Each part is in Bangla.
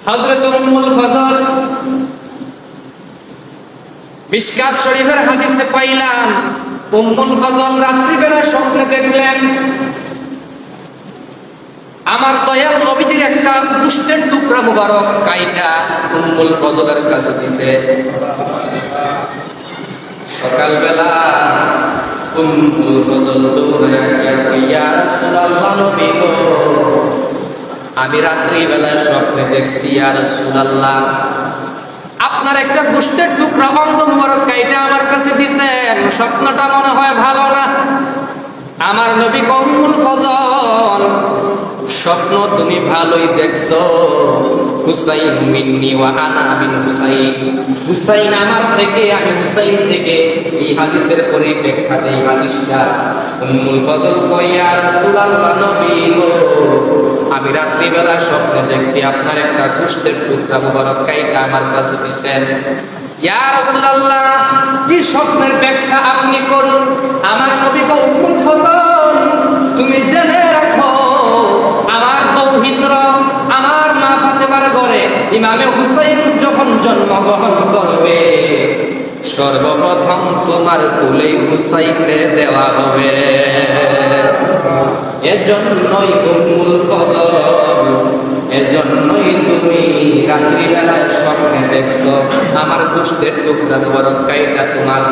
হযরত উম্মুল ফজল মিশকাত শরীফের হাদিসে পাইলাম উম্মুল ফজল রাত্রিবেলা স্বপ্নে দেখলেন আমার দয়াল নবীজির একটা গোশতের টুকরা মুবারক কাইটা উম্মুল ফজলের কাছে দিছে। সকালবেলা উম্মুল ফজল দৌড়ে গিয়া ইয়া রাসূলুল্লাহ নবী গো, আমি রাত্রিবেলা স্বপ্নে দেখছি ইয়া রাসূলুল্লাহ আপনার একটা গোশতের টুকরা অঙ্গ মুবারক কাইটা আমার কাছে দিছেন, স্বপ্নটা মনে হয় ভালো না। আমার নবী উম্মুল ফজল স্বপ্ন তুমি ভালোই দেখছো, হুসাইন মিন্নি ওয়া আনা মিন হুসাইন, হুসাইন আমার থেকে আমি হুসাইন থেকে। এই হাদিসের পরিপ্রেক্ষিতে এই হাদিসটা উম্মুল ফজল কয় ইয়া রাসূলুল্লাহ নবী গো, আমি রাত্রিবেলা স্বপ্নে দেখছি আপনার একটা গোশতের টুকরা মুবারক কাইটা আমার কাছে দিছেন। ইয়া রাসূলুল্লাহ কি স্বপ্নের ব্যাখ্যা আপনি করুন। আমার নবী কয় উম্মুল ফজল তুমি জেনে রাখো আমার তৌহিদর আমার মা ফাতেমার ঘরে ইমামে হুসাইন যখন জন্মগ্রহণ করবে সর্বপ্রথম তোমার কোলে হুসাইনকে দেওয়া হবে। এজন্যই উম্মুল ফজল, এজন্যই তুমি রাত্রিবেলায় স্বপ্নে দেখছো আমার গোশতের টুকরা মুবারক কাইটা তোমার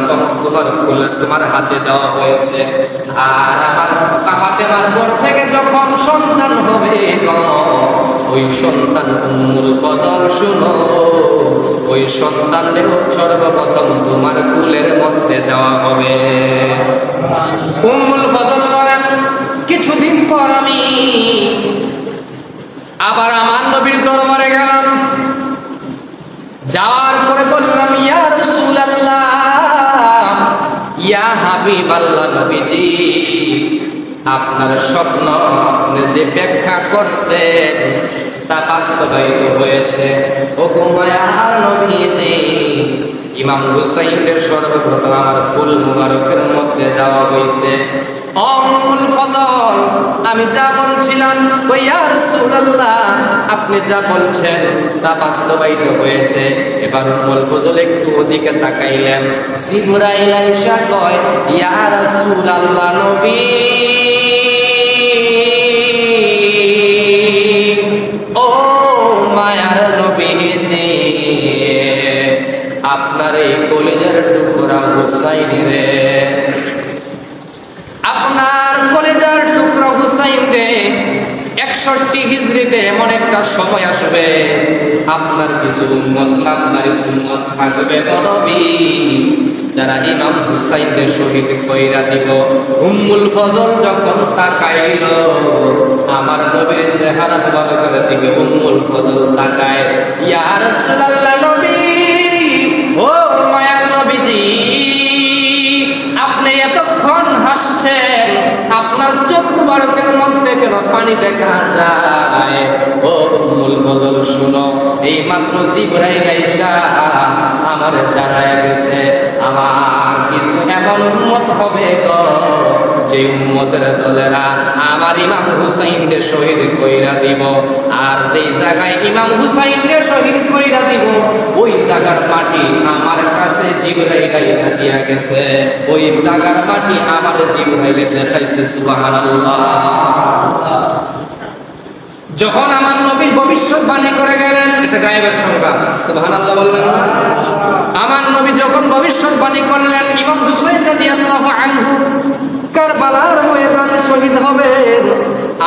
কোলে তোমার হাতে দেওয়া হয়েছে। আর আমার ফাতেমার ঘর থেকে যখন সন্তান হবে ওই সন্তান উম্মুল ফজল শুনো, ওই সন্তানকেও সর্বপ্রথম তোমার কোলের মধ্যে দেওয়া হবে। উম্মুল ফজল বলেন কিছুদিন পর আমি আবার আমার নবীর দরবারে গেলাম, যাওয়ার পরে বললাম ইয়া রাসূলুল্লাহ ইয়া হাবিবাল্লাহ নবীজি আপনার স্বপ্ন আপনি যে ব্যাখ্যা করছেন তা বাস্তবায়িত হয়েছে। ও মায়ার নবীজি ইমাম হুসাইনের সর্বপ্রথম আমার কুল মুবারকের মধ্যে দেওয়া হয়েছে। উম্মুল ফজল আমি যা বলছিলাম ও ইয়া রাসূলুল্লাহ আপনি যা বলছেন তা বাস্তবায়িত হয়েছে। এবার উম্মুল ফজল একটু ওদিকে তাকাইলেন, জিবরাইল আইসা কয় ইয়া রাসূলুল্লাহ নবী ও মায়ার নবীজি আপনার এই কলিজার টুকরা হুসাইন রে, আপনার কলিজার টুকরা হুসাইন রে 61 হিজরিতে এমন একটা সময় আসবে আপনার কিছু উম্মত আপনার উম্মত থাকবে নবী যারা ইমাম হুসাইনকে শহীদ কইরা দিব। উম্মুল ফজল যখন তাকাইল আমার নবীর চেহারা মুবারকের দিকে উম্মুল ফজল তাকায়, ইয়া রাসূলুল্লাহ নবী ও মায়ার নবীজি আপনি এতক্ষণ হাসছেন, আপনার চোখ মুবারকের মধ্যে কেন পানি দেখা যায়? ও উম্মুল ফজল শুনো, এই মাত্র জিবরাইল আইসা আমার জানায় গেছে আমার কিছু এমন উম্মত হবে গো যে উম্মতের দলেরা আমার ইমাম হুসাইনকে শহীদ কইরা দিব। আর যেই জায়গায় ইমাম হুসাইনকে শহীদ কইরা দিব ওই জায়গার মাটি আমার কাছে জিবরাইল আইসা দিয়া গেছে, ওই জায়গার মাটি আমার জিবরাইলে দেখাইছে। সুবহানাল্লাহ। যখন আমার নবী ভবিষ্যৎবাণী করে গেলেন, এটা গায়েবের সংবাদ, সুবহানাল্লাহ বলবেন না? আমার নবী যখন ভবিষ্যৎবাণী করলেন ইমাম হুসাইন রাদিয়াল্লাহু আনহু কারবালার ময়দানে শহীদ হবেন,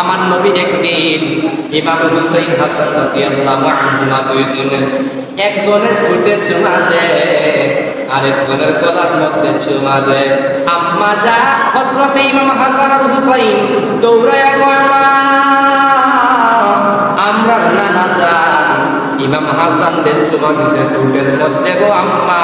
আমার নবী একদিন ইমাম হুসাইন হাসান রাদিয়াল্লাহু আনহুমা দুইজনের একজনের ঠোঁটে চুমা দেয় আরেকজনের গলার মধ্যে চুমা দেয়। আম্মা যা হযরত ইমাম হাসান আর হুসাইন দৌড়ায়া কয় আমরা নানা যান ইমাম হাসান রে চুমা দিছে ঠোঁটের মধ্যে গো আম্মা,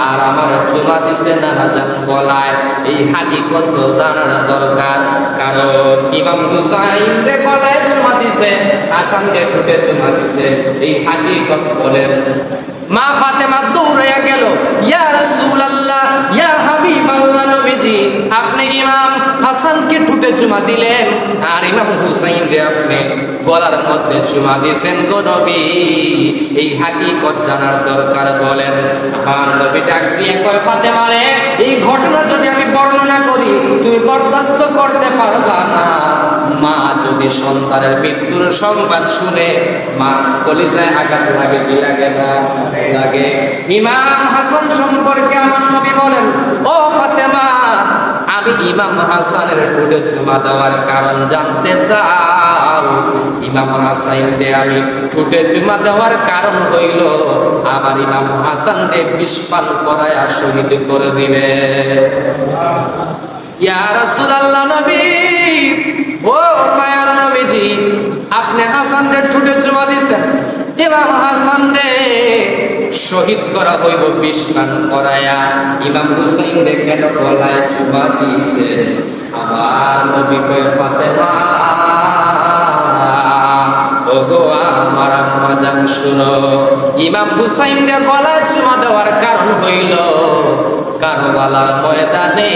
আর আমার চুমা দিছে নানা যান গলায়। এই হাকিকত জানার দরকার, কারণ ইমাম হুসাইন রে গলায় চুমা দিছে, হাসান রে ঠোঁটে চুমা দিছে, এই হাকিকত বলেন। মা ফাতেমা দৌড়াইয়া গেল, ইয়া রাসূলুল্লাহ ইয়া হাবিবাল্লাহ নবীজি নবীজি আপনি ইমাম হাসানকে ঠুটে চুমা দিলেন আর ইমাম হুসাইনকে আপনি গলার মধ্যে চুমা দিয়েছেন গো নবী, এই হাকিকত জানার দরকার বলেন। আমার নবী ডাক দিয়ে কয় ফাতেমা রে, এই ঘটনা যদি আমি বর্ণনা করি তুমি বরদাস্ত করতে পারবা না। মা যদি সন্তানের মৃত্যুর সংবাদ শুনে মা কলিজায় আঘাত লাগে কি লাগে না লাগে। ইমাম হাসান সম্পর্কে আমার নবী বলেন, ও ফাতেমা আমি ইমাম হাসানের ঠোঁটে চুমা দেওয়ার কারণ জানতে চাও? ইমাম হাসানকে আমি ঠোঁটে চুমা দেওয়ার কারণ হইল আমার ইমাম হাসানকে বিষপান করায়া শহীদ করে দিবে। ইয়া রাসূলুল্লাহ নবী, ও মায়ার নবীজি আপনি হাসানকে ঠোঁটে চুমা দিছেন, ইমাম হাসানকে শহীদ করা হইব বিষপান করায়া, ইমাম হুসাইনকে কেন গলায় চুমা দিছে? আমার নবী কয় ফাতেমা ওগো আমার আম্মা জান শুনো, ইমাম হুসাইনকে গলায় চুমা দেওয়ার কারণ হইল কারবালার ময়দানে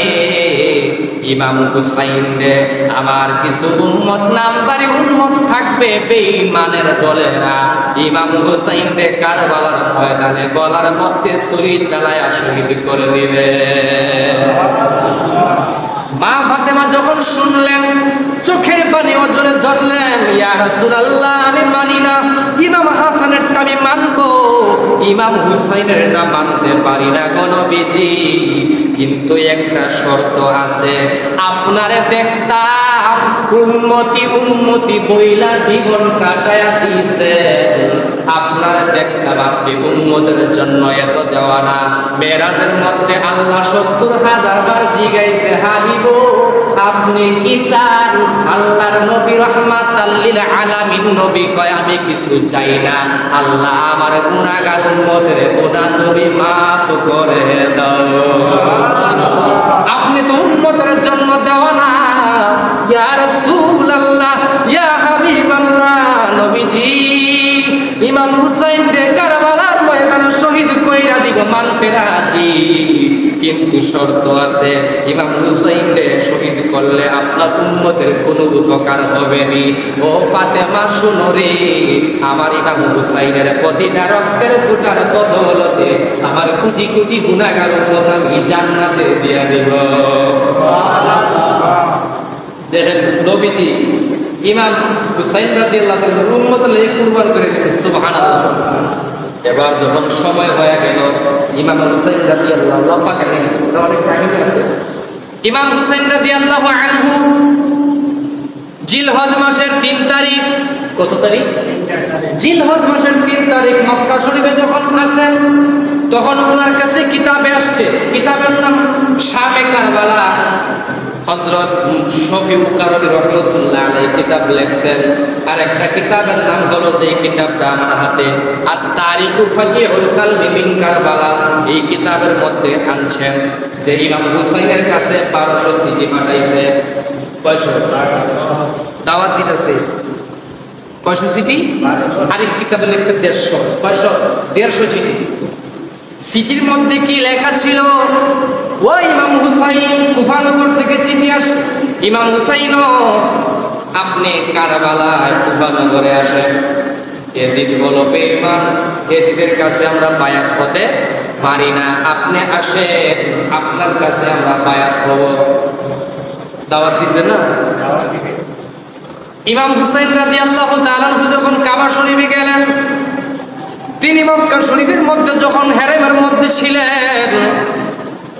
ইমাম হুসাইনরে আমার কিছু উম্মত নামধারী উম্মত থাকবে বেঈমানের দলেরা ইমাম হুসাইনরে কারবালার ময়দানে গলার মধ্যে ছুরি চালায়া শহীদ করে দিবে। মা ফাতেমা যখন শুনলেন চোখের পানি অজরে ঝরলেন, ইয়া রাসূলুল্লাহ আমি মানি না, ইমাম হাসানেরটা আমি মানবো, ইমাম হুসাইনেরটা মানতে পারি না গো নবীজি, কিন্তু একটা শর্ত আছে, আপনারে দেখতাম উম্মতি উম্মতি বইলা জীবন কাটায়া দিছে, আপনারা দেখতাম আপনি উম্মতের জন্য এত দেওয়া না। মেরাজের মধ্যে আল্লাহ ৭০,০০০ বার জিগাইছে হাবিব আপনি কি চান? আল্লাহর নবী রাহমাতাল লিল আলামিন নবী কয় আমি কিছু চাই না, আল্লাহ আমার গুনাহগার উম্মতের গুনাহ তুমি মাফ করে দাও। আপনি তো উম্মতের জন্য দেওয়া না। ইয়া রাসূলুল্লাহ ইয়া হাবিবাল্লাহ নবীজি ইমাম হুসাইন রে কারবালার ময়দানে শহীদ কইরা দিব মানতে রাজি, কিন্তু শর্ত আছে, ইমাম হুসাইন রে শহীদ করলে আপনার উম্মতের কোনো উপকার হবে নি। ও ফাতেমা শুনো রে, আমার ইমাম হুসাইনের প্রতিটা রক্তের ফোঁটার বদৌলতে আমার কোটি কোটি গুনাহগার উম্মত আমি জান্নাতে দিয়া দেব। দেখেন নবীজি ইমাম হুসাইন রাদিয়াল্লাহু তাআলা উম্মত লে কুরবান করে দিয়েছে, সুবহানাল্লাহ। এবার যখন সময় হয়ে গেল ইমাম হুসাইন রাদিয়াল্লাহু লম্বা কাহিনী, অনেক কাহিনী আছে। ইমাম হুসাইন রাদিয়াল্লাহু আনহু জিলহজ মাসের ৩ তারিখ, কত তারিখ? জিলহজ মাসের ৩ তারিখ মক্কা শরীফে যখন আসেন তখন ওনার কাছে কিতাবে আসছে, কিতাবের নাম শামে কারবালা। হযরত শফিউল কারবী রাহমাতুল্লাহ আলাইহি কিতাব লিখছেন, আর একটা কিতাবের নাম হলো যে কিতাবটা আমার হাতে আত-তারিখু ফাজিউল কালবি মিন কারবালা। এই কিতাবের মধ্যে আনছেন যে ইমাম হুসাইনের কাছে 1200 চিঠি পাঠাইছে। কয়শো দাওয়াত দিতেছে, কয়শো চিঠি? আরেক কিতাবে লিখছে 150। কয়শো? 150 চিঠি। চিঠির মধ্যে কি লেখা ছিল? ও ইমাম হুসাইন কুফানগর থেকে চিঠি আসে, ইমাম হুসাইনও আপনি কারবালায় কুফানগরে আসেন। ইয়াজিদ বলো বেঈমান, ইয়াজিদের কাছে আমরা বায়াত হতে পারি না, আপনি আসেন আপনার কাছে আমরা বায়াত হব। দাওয়াত দিছে না? ইমাম হুসাইন রাদিয়াল্লাহু তাআলা যখন কাবা শরীফে গেলেন, তিনি মক্কা শরীফের মধ্যে যখন হেরেমের মধ্যে ছিলেন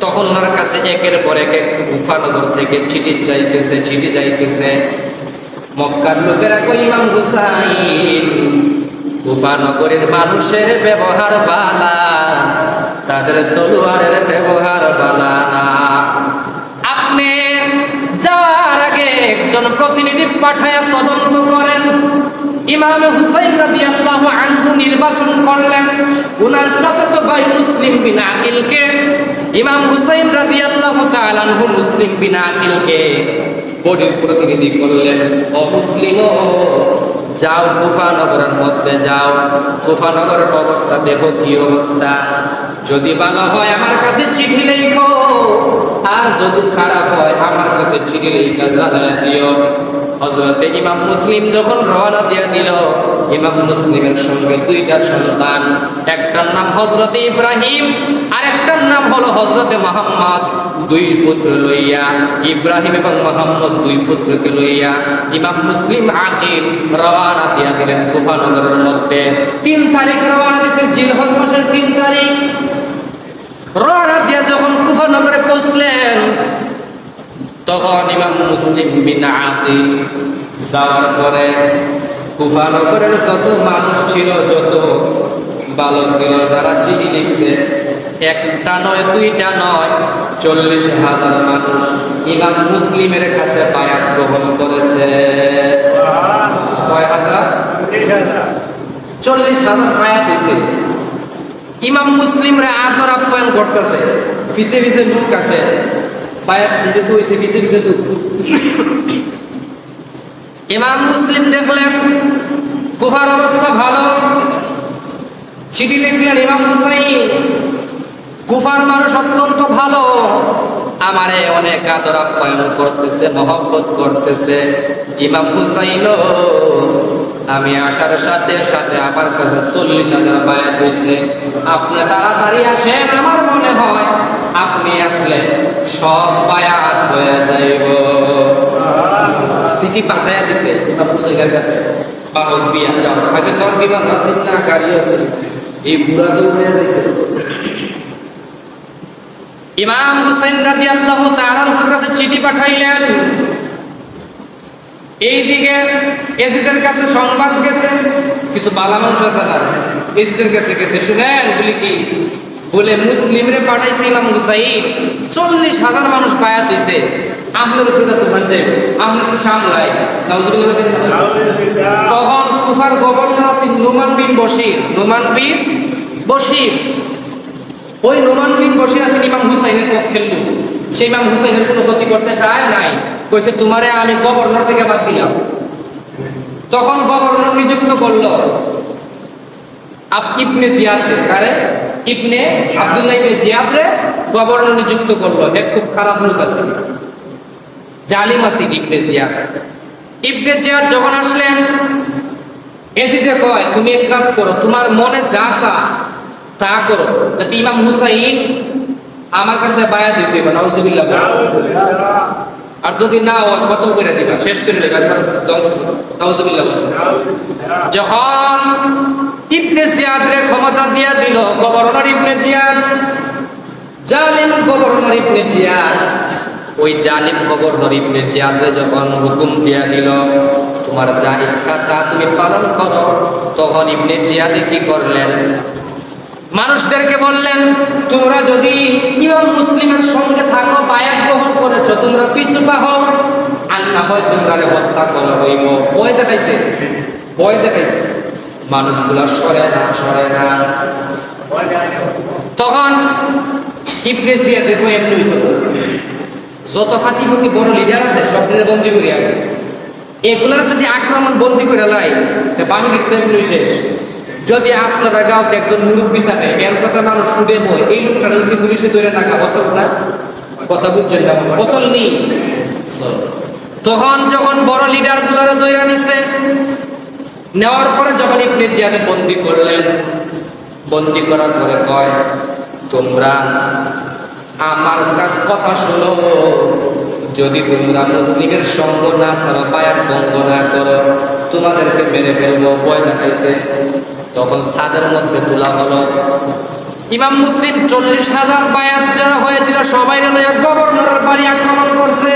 তখন ওনার কাছে একের পর এক কুফানগর থেকে চিঠি যাইতেছে। মক্কার লোকেরা কই ইমাম হুসাইন কুফানগরের মানুষের ব্যবহার বালা, তাদের তলোয়ারের ব্যবহার বালা না, আপনি যাওয়ার আগে একজন প্রতিনিধি পাঠায়া তদন্ত করেন। ইমাম হুসাইন রাদিয়াল্লাহু আনহু নির্বাচন করলেন ওনার চাচাতো ভাই মুসলিম বিন আকিলকে। ইমাম হুসাইন রাদিয়াল্লাহু তাআলা আনহু মুসলিম বিন আকিলকে বডির প্রতিনিধি করলেন। ও মুসলিমও, যাও কুফানগরের মধ্যে যাও, কুফানগরের অবস্থা দেখো কি অবস্থা, যদি ভালো হয় আমার কাছে চিঠি লেখো, আর যদি খারাপ হয় আমার কাছে চিঠি লিখে জানায় দিও। হযরতে ইমাম মুসলিম যখন রওনা দিয়ে দিল, ইমাম মুসলিমের সঙ্গে দুইটা সন্তান, একটার নাম হযরতে ইব্রাহিম আর একটার নাম হলো হযরতে মুহাম্মদ। দুই পুত্র লইয়া, ইব্রাহিম এবং মুহাম্মদ দুই পুত্রকে লইয়া ইমাম মুসলিম আকিল রওনা দিয়া দিলেন কুফা নগরের মধ্যে। 3 তারিখ রওনা দিয়েছে, জিলহজ মাসের 3 তারিখ রওনা দিয়া যখন কুফা নগরে পৌঁছলেন, তখন ইমাম মুসলিম বিন আকিল যাওয়ার পরে কুফা নগরের যত মানুষ ছিল, যত ভালো ছিল, যারা চিঠি লিখছে, একটা নয় দুইটা নয় 40,000 মানুষ ইমাম মুসলিমের কাছে বায়াত গ্রহণ করেছে। কয় হাজার? 40,000 বায়াত হয়েছে। ইমাম মুসলিমরা আদর আপ্যায়ন করতেছে, পিছে পিছে লোক আছে, বায়াত দিতে তো হয়েছে, পিছে পিছে লোক। ইমাম মুসলিম দেখলেন কুফার অবস্থা ভালো, চিঠি লিখলেন, ইমাম হুসাইন কুফার মানুষ অত্যন্ত ভালো, আমারে অনেক আদর আপ্যায়ন করতেছে, মহব্বত করতেছে। ইমাম হুসাইন আমি আসার সাথে সাথে আমার কাছে 40,000 বায়াত হয়েছে, আপনি তাড়াতাড়ি আসেন, আমার মনে হয় আপনি আসলে সব বায়াত হয়ে যাইব। সিটি পাঠাইয়া দিছে ইমাম হুসাইনের কাছে, বাহক বিয়া যাও, আগে তোর বিমান আছে না গাড়ি আছে, এই বুড়া দৌড়ে যাইতে। ইমাম হুসাইন রাদিয়াল্লাহু তাআলার কাছে চিঠি পাঠাইলেন। এইদিকে এজিদের কাছে সংবাদ গেছে, কিছু বালা মানুষ আছে না, এজিদের কাছে গেছে, শুনেন বলি কি বলে মুসলিমরে পাঠাইছে ইমাম হুসাইন, 40,000 মানুষ বায়াত হইছে, আপনার উপরে তুফান যাই, আপনার সামলাই। তখন কুফার গভর্নর আছে নোমান বিন বশির, নোমান বিন বশির, ওই নোমান বিন বশির আছেন ইমাম হুসাইনের পক্ষের লোক। সেই ইমাম হুসাইনের কোনো ক্ষতি করতে চায় নাই, কইছে তোমারে আমি গভর্নর থেকে বাদ দিলাম। তখন গভর্নর নিযুক্ত করলো ইবনে জিয়াদরে, কারে? ইবনে আব্দুল্লাহ ইবনে জিয়াদরে গভর্নর নিযুক্ত করলো। এক খুব খারাপ লোক আছে, জালিম আছে ইবনে জিয়াদ। ইবনে জিয়াদ যখন আসলেন, এজিদে কয় তুমি এক কাজ করো, তোমার মনে যা চা তা করো, যাতে ইমাম হুসাইন আমার কাছে বায়াত দিতে পারে। নাউজুবিল্লাহ। আর যদি না হয় কতল করে দিবা, শেষ করে দিবা, একবার ধ্বংস করো। নাউজুবিল্লাহ। যখন ইবনে জিয়াদরে ক্ষমতা দিয়া দিল গভর্নর ইবনে জিয়াদ, জালিম গভর্নর ইবনে জিয়াদ, ওই জালিম গভর্নর ইবনে জিয়াদরে যখন হুকুম দিয়া দিল তোমার যা ইচ্ছা তা তুমি পালন করো, তখন ইবনে জিয়াদে কি করলেন? মানুষদেরকে বললেন তোমরা যদি ইমাম মুসলিমের সঙ্গে থাকো, বায়াত গ্রহণ করেছো, তোমরা পিছু পাও, আর না হয় তোমরা হত্যা করা হইব। ভয় দেখাইছে, ভয় দেখাইছে, মানুষগুলা সরে না, সরে না। তখন ইবনে জিয়াদ দেখো এমনি হইতো, যত ফাতি ফাতি বড় লিডার আছে সবগুলো বন্দি করিয়া, এগুলার যদি আক্রমণ বন্দি করে লাই বাহিনীর তো এমনি শেষ। যদি আপনারা গাঁওতে একজন মুরব্বী থাকে, এর কথা মানুষ উঠে বই, এই লোকটা যদি পুলিশে ধরে থাকা বছর না, কথা বুঝছেন না, বছর নেই। তখন যখন বড় লিডার গুলারে দৈরা নিছে, নেওয়ার পরে যখন ইবনে জিয়াদে বন্দি করলেন, বন্দি করার পরে কয় তোমরা আমার কাছ কথা শোনো, যদি তোমরা মুসলিমের সঙ্গ না ছাড়ো, বায়াত ভঙ্গ না করো, তোমাদেরকে মেরে ফেলবো। ভয় দেখাইছে। তখন ছাদের মধ্যে তোলা হলো। ইমাম মুসলিম 40,000 বায়াত যারা হয়েছিল সবাই গভর্নরের বাড়ি আক্রমণ করছে।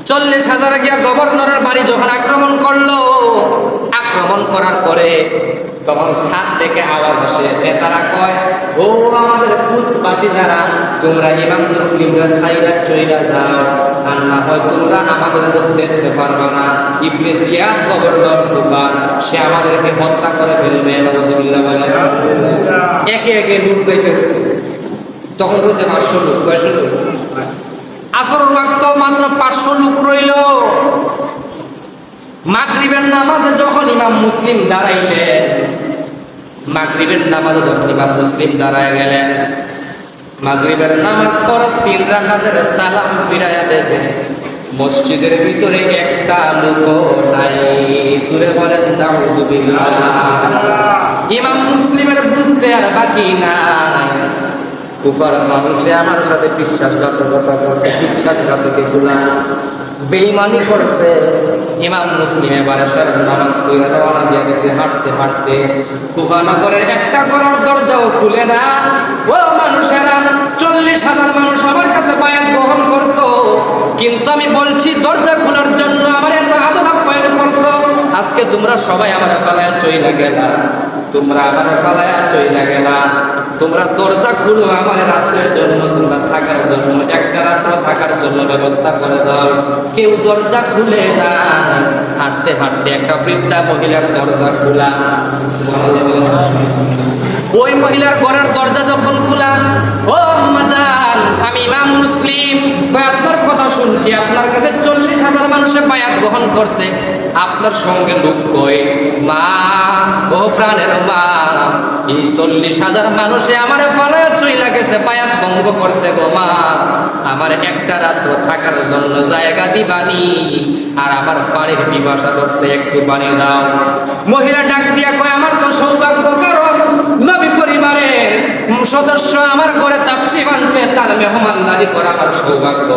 40,000 গিয়া গভর্নরের বাড়ি যখন আক্রমণ করলো, আক্রমণ করার পরে তখন ছাদ থেকে আওয়াজ আসে, নেতারা কয় ও আমাদের পুত বাতি যারা, তোমরা ইমাম মুসলিমরা সাইরা চইরা যাও, আর না হয় তোমরা আমাদের লোক দেখতে পারবে না। ইবনে জিয়াদ গভর্নর কুফা, সে আমাদেরকে হত্যা করে ফেলবে। নাউজুবিল্লাহ। একে একে লোক যাইতেছে। তখন বলছে 500 লোক। 500 লোক। আসর ওয়াক্ত মাত্র 500 লোক রইল। মাগরিবের নামাজে যখন ইমাম মুসলিম দাঁড়াইলেন, মাগরিবের নামাজে যখন ইমাম মুসলিম দাঁড়ায় গেলেন, মাগরিবের নামাজ ফরজ 3 রাকাতের সালাম ফিরায়া দেবে, মসজিদের ভিতরে একটা লোকও নাই। সুরে বলেন নাউযুবিল্লাহ। ইমাম মুসলিমের বুঝতে আর বাকি নাই, কুফার মানুষে আমার সাথে বিশ্বাসঘাতকতা করছে, বিশ্বাসঘাতকতা বেঈমানি করছে। ইমাম মুসলিম এবারে সারা নামাজ পড়ে রওনা দিয়ে গেছে হাঁটতে হাঁটতে। কুফা নগরের একটা ঘরের দরজাও খুলে না। ও মানুষেরা, 40,000 মানুষ আমার কাছে বায়াত গ্রহণ করছো, কিন্তু আমি বলছি দরজা খোলার জন্য আমার এত আদর আপ্যায়ন করছো, আজকে তোমরা সবাই আমার ফালায়া চইলা গেলা, তোমরা আমার ফালায়া চইলা গেলা। তোমরা দরজা খুলো আমার রাত্রের জন্য, তোমরা থাকার জন্য, একটা রাত্র থাকার জন্য ব্যবস্থা করে দাও। কেউ দরজা খুলে না। হাঁটতে হাঁটতে একটা বৃদ্ধা মহিলার দরজা খোলা। ওই মহিলার ঘরের দরজা যখন খোলা, ও আম্মাজান, আমি ইমাম মুসলিম আপনার কথা শুনছি, আপনার কাছে 40,000 মানুষে বায়াত গ্রহণ করছে, আপনার সঙ্গে লোক কই? মা, ও প্রাণের মা, এই 40,000 মানুষে আমার ফালায়া চইলা গেছে, বায়াত ভঙ্গ করছে গো মা, আমার একটা রাত্র থাকার জন্য জায়গা দিবানি, আর আমার পানির পিপাসা ধরছে, একটু পানি দাও। মহিলা ডাক দিয়া কয়, আমার তো সৌভাগ্য, কারণ নবী পরিবারের সদস্য আমার ঘরে তাশরিফ আনছে, তার মেহমানদারি করা আমার সৌভাগ্য।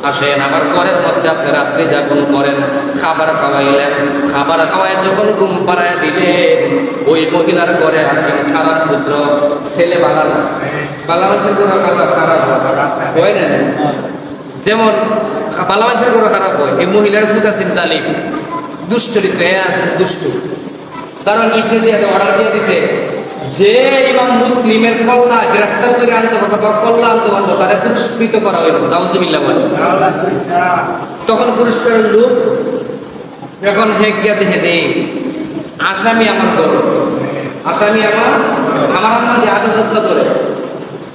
আসেন আমার ঘরের মধ্যে আপনি রাত্রি যাপন করেন। খাবার খাওয়াইলেন, খাবার খাওয়ায় যখন ঘুম পাড়ায় দিলেন, ওই মহিলার ঘরে আসেন খারাপ পুত্র, ছেলে বানানো পালা মানুষের কোনো খারাপ হয় না, যেমন পালা মানুষের কোনো খারাপ হয়। এই মহিলার ফুট আছেন জালিম, দুশ্চরিত্র, আছেন দুষ্টু। কারণ ইবনে জিয়াদ অর্ডার দিয়ে দিছে, যে ইমাম মুসলিমের কল্লা গ্রেফতার করে আনতে পারবো বা কল্লা আনতে পারবো, তারা পুরস্কৃত করা হইব। নাউজুবিল্লাহ বলে। তখন পুরস্কারের লোক এখন হেক গিয়া দেখেছে, আসামি আমার বড়, আসামি আমার আম্মা যে আদর যত্ন করে।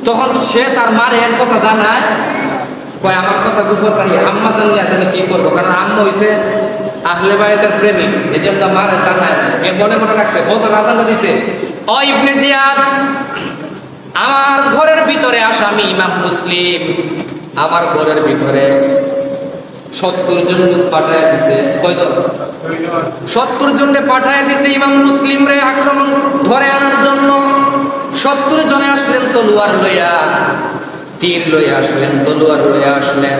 তখন সে তার মারে এক কথা জানায়, কয় আমার কথা গুফর পারি, আম্মা জানলে জানে কি করবো, কারণ আম্মা হইছে আহলে বায়তের প্রেমিক, এই জন্য মারে জানায়। এ মনে মনে রাখছে, ফজর আজান দিছে, ও ইবনে জিয়াদ, আমার ঘরের ভিতরে আসামি ইমাম মুসলিম, আমার ঘরের ভিতরে 70 জন লোক পাঠায় দিছে। কয়জন? 70 জনে পাঠায় দিছে ইমাম মুসলিম রে আক্রমণ ধরে আনার জন্য। 70 জনে আসলেন তলোয়ার লইয়া, তীর লইয়া আসলেন, তলোয়ার লইয়া আসলেন।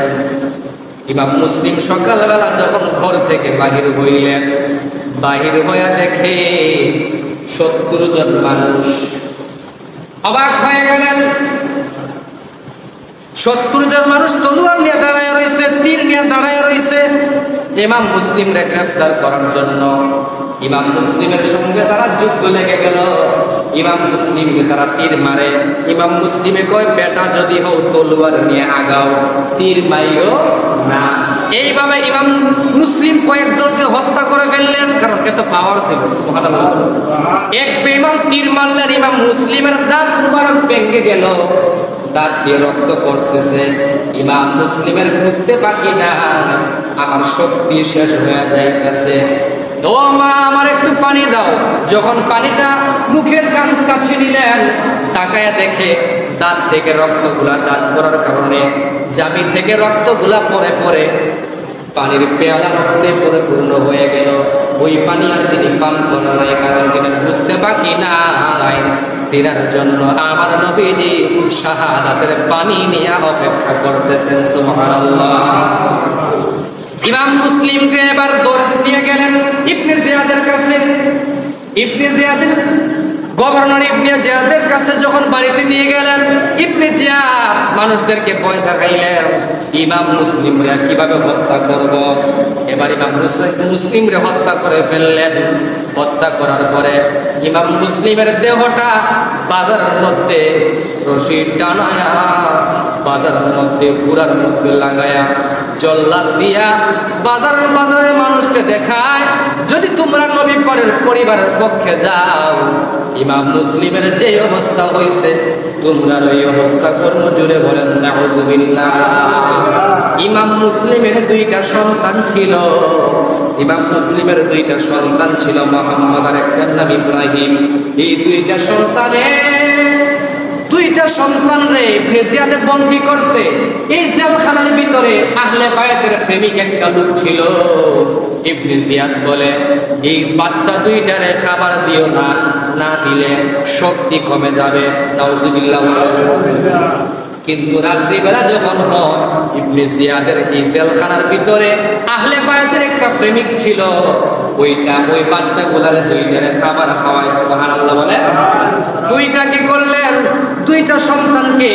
ইমাম মুসলিম সকালবেলা যখন ঘর থেকে বাহির হইলেন, বাহির হইয়া দেখে 70 জন মানুষ। অবাক হয়ে গেলেন, 70 জন মানুষ তলোয়ার নিয়ে দাঁড়ায় রয়েছে, তীর নিয়ে দাঁড়ায় রয়েছে ইমাম মুসলিমরে গ্রেফতার করার জন্য। ইমাম মুসলিমের সঙ্গে তারা যুদ্ধ লেগে গেল। ইমাম মুসলিমকে তারা তীর মারে। ইমাম মুসলিমে কয়, বেটা যদি হও তলোয়ার নিয়ে আগাও, তীর মাইও না। এইভাবে ইমাম মুসলিম কয়েকজনকে হত্যা করে ফেললেন, কারণ এত পাওয়ার ছিল। সুবহানাল্লাহ। এক বেঈমান তীর মারলেন, ইমাম মুসলিমের দাঁত মুবারক ভেঙে গেল, দাঁত দিয়ে রক্ত পড়তেছে। ইমাম মুসলিমের বুঝতে বাকি না, আমার শক্তি শেষ হয়ে যাইতেছে। ও মা, আমার একটু পানি দাও। যখন পানিটা মুখের কাছে নিলেন, তাকায়া দেখে দাঁত থেকে রক্তগুলা, দাঁত পড়ার কারণে জামি থেকে রক্তগুলা পরে পরে পানির পেয়ালা রক্তে পরিপূর্ণ হয়ে গেল। ওই পানি আর তিনি পান করেন নাই, কারণ তিনি বুঝতে বাকি নাই, তিনার জন্য আমার নবীজি শাহাদাতের পানি নিয়ে অপেক্ষা করতেছেন। সুবহানাল্লাহ। ইমাম মুসলিমকে এবার দৌড় নিয়ে গেলেন ইবনে জিয়াদের কাছে। ইবনে জিয়াদের গভর্নর ইবনে জিয়াদের কাছে যখন বাড়িতে নিয়ে গেলেন, ইবনে জিয়াদ মানুষদেরকে ভয় দেখাইলেন, ইমাম মুসলিমরা কিভাবে হত্যা করব। এবার ইমাম মুসলিমরে হত্যা করে ফেললেন। হত্যা করার পরে ইমাম মুসলিমের দেহটা বাজারের মধ্যে রশি টানায়া, বাজারের মধ্যে ঘোড়ার মধ্যে লাগায়া, জল্লাদ দিয়া বাজারে মানুষকে দেখায়, যদি তোমরা নবী পরিবারের পক্ষে যাও, ইমাম মুসলিমের যে অবস্থা হয়েছে তোমরা ওই অবস্থা করো। জোরে বলেন নাউযুবিল্লাহ। ইমাম মুসলিমের 2টা সন্তান ছিল। ইমাম মুসলিমের 2টা সন্তান ছিল, মুহাম্মদ আর একটার নাম ইব্রাহিম। এই 2টা সন্তানের 2 দুইটা সন্তান রে ইবনে জিয়াদে বন্দী করছে। এই জেলখানার ভিতরে আহলে বায়াতের প্রেমিক একটা লোক ছিল। ইবনে জিয়াদ বলে, এই বাচ্চা দুইটারে খাবার দিও না, না দিলে শক্তি কমে যাবে। নাউজুবিল্লাহ। কিন্তু রাত্রিবেলা যখন ইবনে জিয়াদের এই জেলখানার ভিতরে আহলে বায়াতের একটা প্রেমিক ছিল, ওই বাচ্চাগুলারে দুইটারে খাবার খাওয়ায়। সুবহানাল্লাহ বলে। দুইটা কি করলেন? দুইটা সন্তানকে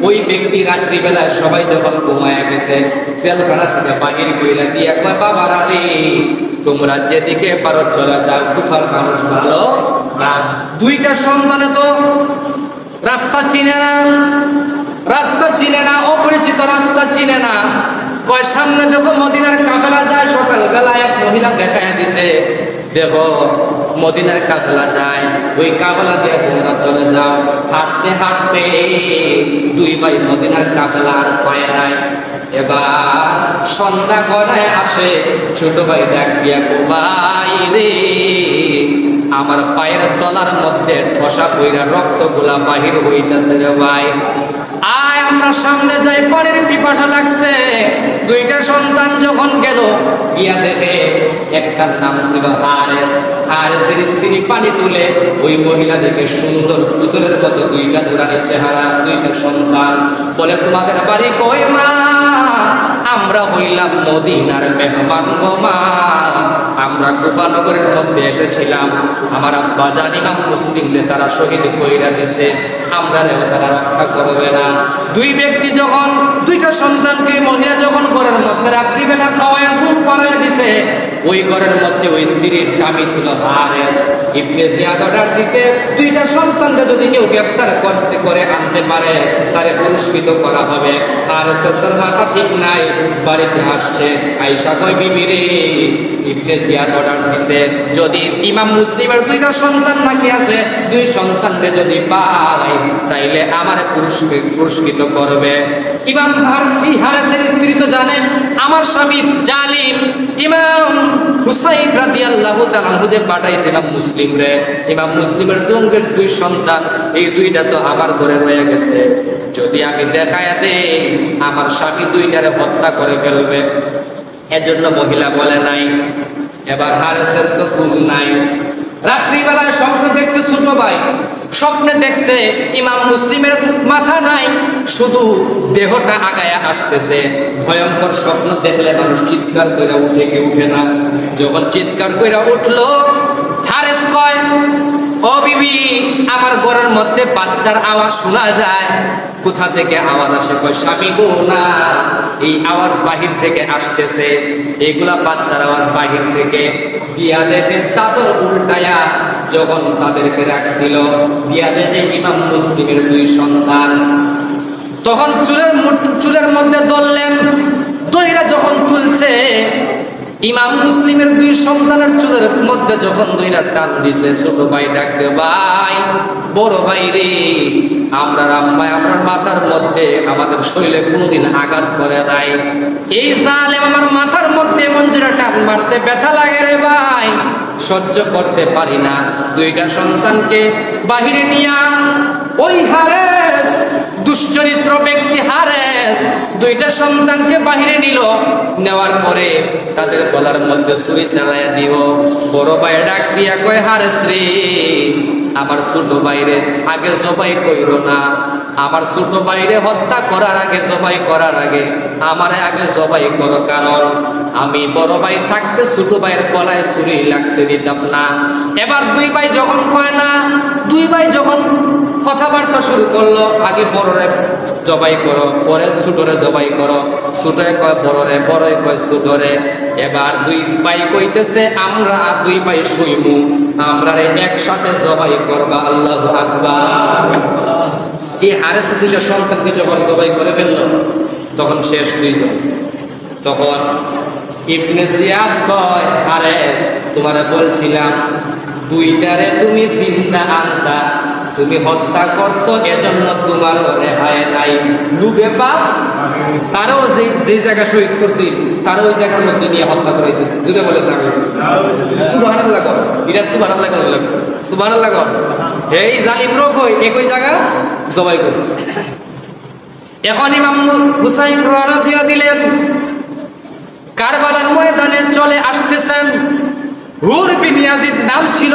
ওই ব্যক্তি রাত্রিবেলায় সবাই যখন ঘুমায় গেছে, জেলখানা থেকে বাহির কইরা দিয়া কয়, বাবারা রে, তোমরা যেদিকে পারো চলে যাও, কুফার মানুষ ভালো না। দুইটা সন্তানে তো রাস্তা চিনে না, রাস্তা চিনে না, অপরিচিত রাস্তা চিনে না। কয় সামনে দেখো মদিনার কাফেলা যায়। সকালবেলা এক মহিলা দেখাইয়া দিছে, দেখো মদিনার কাফেলা যায়, ওই কাফেলা দিয়ে তোমরা চলে যাও। হাঁটতে হাঁটতে দুই ভাই মদিনার কাফেলা আর পায় নাই। এবার সন্ধ্যা গড়ায় আসে, ছোট ভাই ডাক দিয়া কো, ভাই রে, আমার পায়ের তলার মধ্যে ঠসা কইরা রক্তগুলা বাহির হইতাছে রে ভাই, আয় আমরা সামনে যাই, পানির পিপাসা লাগছে। দুইটা সন্তান যখন গেল, গিয়া দেখে একটার নাম ছিল হারেস। হারেসের স্ত্রী পানি তুলে ওই মহিলা দেখে সুন্দর পুতুলের মতো দুইটা দুরানি চেহারা, দুইটা সন্তান। বলে, তোমাদের বাড়ি কই মা? আমরা হইলাম মদিনার মেহমান গো মা, আমরা কুফা নগরের মধ্যে এসেছিলাম, আমার আব্বা জান ইমাম মুসলিমরে তারা শহীদ কইরা দিছে, আমরা তারা রক্ষা করবে না। দুই ব্যক্তি যখন দুইটা সন্তানকে মহিলা যখন ঘরের মধ্যে রাত্রিবেলা খাওয়ায় ঘুম পাড়াইয়া দিছে, ওই ঘরের মধ্যে ওই স্ত্রীর স্বামী ছিল হারেস। ইবনে জিয়াদ অর্ডার দিছে, দুইটা সন্তানকে যদি কেউ গ্রেফতার করতে করে আনতে পারে, তারে পুরস্কৃত করা হবে। আর সত্তর মাথা ঠিক নাই, বাড়িতে আসছে। আয়েশা কয়, বিবি রে, ইবনে জিয়াদ অর্ডার দিছে, যদি ইমাম মুসলিমের দুইটা সন্তান নাকি আছে, দুই সন্তানকে যদি পাই তাইলে আমার পুরস্কৃত করবে। ইমাম হারেসের স্ত্রী তো জানেন আমার স্বামী জালিম ইমাম হুসাইন রাদিয়াল্লাহু তাআলা যে পাঠাইছে ইমাম মুসলিম রে, ইমাম মুসলিমের দুই সন্তান, এই দুইটা তো আমার ঘরে রয়ে গেছে, যদি আমি দেখায়া দেই আমার স্বামী দুইটারে হত্যা করে ফেলবে। এজন্য মহিলা বলে নাই। এবার হারেসের তো ঘুম নাই, রাত্রিবেলায় স্বপ্ন দেখছে ছোট ভাই, স্বপ্নে দেখছে ইমাম মুসলিমের মাথা নাই, শুধু দেহটা আগায়া আসতেছে। ভয়ঙ্কর স্বপ্ন দেখলে মানুষ চিৎকার করে উঠে কি উঠে না? যখন চিৎকার করে উঠলো, হারেস কয়, ও বিবি, আমার ঘরের মধ্যে বাচ্চার আওয়াজ শোনা যায়। কোথা থেকে আওয়াজ আসে? কয়, স্বামী গো না, এই আওয়াজ বাহির থেকে আসতেছে, এগুলা বাচ্চার আওয়াজ বাহির থেকে। গিয়া দেখে চাদর উল্টায়া যখন তাদেরকে রাখছিল, গিয়া দেখে ইমাম মুসলিমের দুই সন্তান। তখন চুলের মধ্যে ধরলেন, দইরা যখন তুলছে, ইমাম মুসলিমের দুই সন্তানের চুলের মধ্যে যখন দইরা টান দিছে, ছোট ভাই ডাকতে, ভাই, বড় ভাই রে, আমরা রাম্মাই আপনার মাথার মধ্যে আমাদের শরীরে কোনোদিন আঘাত করে নাই, এই জালেম আমার মাথার মধ্যে এমন জোরে টান মারছে, ব্যথা লাগে রে ভাই, সহ্য করতে পারি না। দুইটা সন্তানকে বাহিরে নিয়া ওই হারেস, দুশ্চরিত্র ব্যক্তি হারেস, দুইটা সন্তানকে বাহিরে নিল। নেওয়ার পরে তাদের গলার মধ্যে ছুরি চালাইয়া দিব। বড় ভাই ডাক দিয়া কয়, হারেস রে, আমার ছোট ভাইরে আগে জবাই কইরো না, আমার ছোট ভাইরে হত্যা করার আগে, জবাই করার আগে আমারে আগে জবাই করো, কারণ আমি বড় ভাই থাকতে ছোট ভাইয়ের গলায় ছুরি লাগতে দিতাম না। এবার দুই ভাই যখন কয় না, দুই ভাই যখন কথাবার্তা শুরু করলো, আগে বড়রে জবাই করো, পরে ছোটরে জবাই করো, ছোটরে কয় বড়রে, বড়রে কয় ছোটরে। এবার দুই ভাই কইতেছে, আমরা দুই ভাই শুইমু, আমরা একসাথে জবাই করবা। আল্লাহু আকবার। এই হারেস দুইটা সন্তানকে যখন জবাই করে ফেললো, তখন শেষ দুইজন। তখন ইবনে জিয়াদ কয়, হারেস, তোমারে বলছিলাম দুইটারে তুমি জিন্দা আনতা, তুমি হত্যা করছো, এজন্য তোমার রেহাই নাই। লুবে পাপ তারও যে জায়গা শহীদ করছি, তারও ওই জায়গার মধ্যে নিয়ে হত্যা করেছে। জুড়ে বলে থাকবে সুবহানাল্লাহ, এটা সুবহানাল্লাহ বলে, সুবহানাল্লাহ। এই জালিম রোগ হয় একই জায়গা জবাই করছে। এখন ইমাম হুসাইন রওনা দিয়ে দিলেন, কারবালার ময়দানে চলে আসতেছেন। হুর বিন ইয়াজিদ নাম ছিল,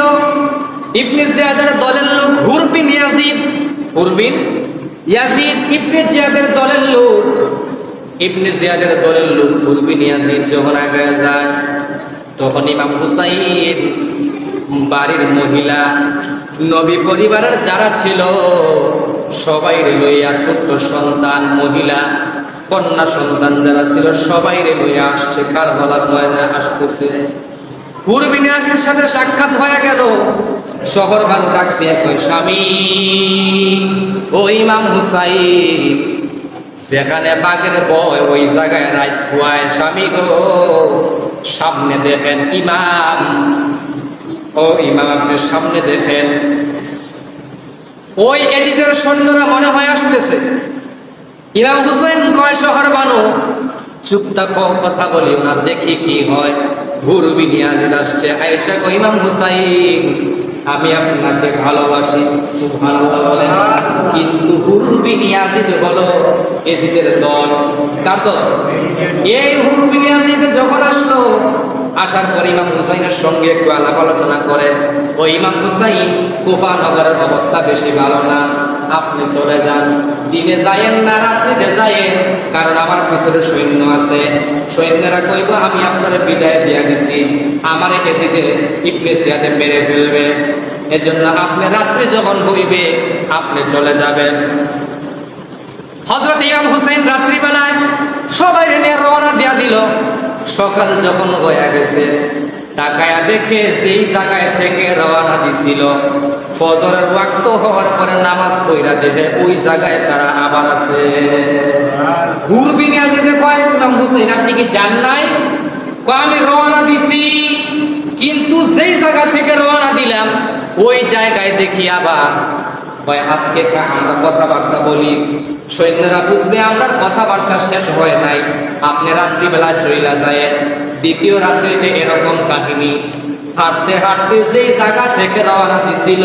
ইবনে জিয়াদের দলের লোক হুর বিন ইয়াজিদ। হুর বিন ইয়াজিদ ইবনে জিয়াদের দলের লোক, ইবনে জিয়াদের দলের লোক হুর বিন ইয়াজিদ যখন আগে যায়, তখন ইমাম হুসাইন বাড়ির মহিলা, নবী পরিবারের যারা ছিল সবাই লইয়া, ছোট্ট সন্তান, মহিলা, কন্যা সন্তান যারা ছিল সবাই লইয়া আসছে, কারবালার ময়দানে আসতেছে। হুর বিন ইয়াজিদের সাথে সাক্ষাৎ হয়ে গেল। শহর বানু ডাক দিয়ে কয়, স্বামী ও ইমাম হুসাইন, যেখানে বাঘের বয় ওই জায়গায় রাত ফুয়ায়, স্বামী গো সামনে দেখেন ইমাম, ও ইমাম আপনি সামনে দেখেন। ওই এজিদের সৈন্যরা মনে হয় আসতেছে। ইমাম হুসাইন কয়, শহর বানু চুপ থাকো, কথা বলিও না, দেখি কি হয়। হুর বিন ইয়াজিদ আসছে, আয়েশা কয়, ইমাম হুসাইন আমি আপনাকে ভালোবাসি, সুবহানাল্লাহ বলেন। কিন্তু হুর বিন ইয়াজিদ হলো এজিদের দল। কার দল? এই হুর বিন ইয়াজিদ যখন আসলো, আসার পর ইমাম হুসাইনের সঙ্গে একটু আলাপ আলোচনা করে, ওই ইমাম হুসাইন, কুফা নগরের অবস্থা বেশি ভালো না, আপনি চলে যান, দিনে যায়েন না রাত্রিতে যায়েন, কারণ আমার পিছনে সৈন্য আছে। সৈন্যরা কইব আমি আপনার বিদায় দিয়া দিছি, আমার এজিদে ইবনে জিয়াদে মেরে ফেলবে, এজন্য আপনি রাত্রি যখন হইবে আপনি চলে যাবেন। হযরত ইমাম হুসাইন রাত্রিবেলায় সবাই নিয়ে রওনা দিয়া দিল। সকাল যখন হয়ে গেছে, তাকায়া দেখে যেই জায়গায় থেকে রওনা দিছিল, ফজরের ওয়াক্ত হওয়ার পরে নামাজ পড়া দেখে ওই জায়গায় তারা আবার আছে। হুর বিন ইয়াজিদ কয়, ইমাম হুসাইন আপনি কি জান নাই? কয় আমি রওনা দিছি, কিন্তু যেই জায়গা থেকে রওনা দিলাম ওই জায়গায় দেখি আবার। কয় আজকে আমরা কথাবার্তা বলি, সৈন্যরা বুঝবে আমরা কথাবার্তা শেষ হয় নাই, আপনি রাত্রিবেলা চইলা যায়। দ্বিতীয় রাত্রিতে এরকম কাহিনী, হাঁটতে হাঁটতে যেই জায়গা থেকে রওনা দিছিল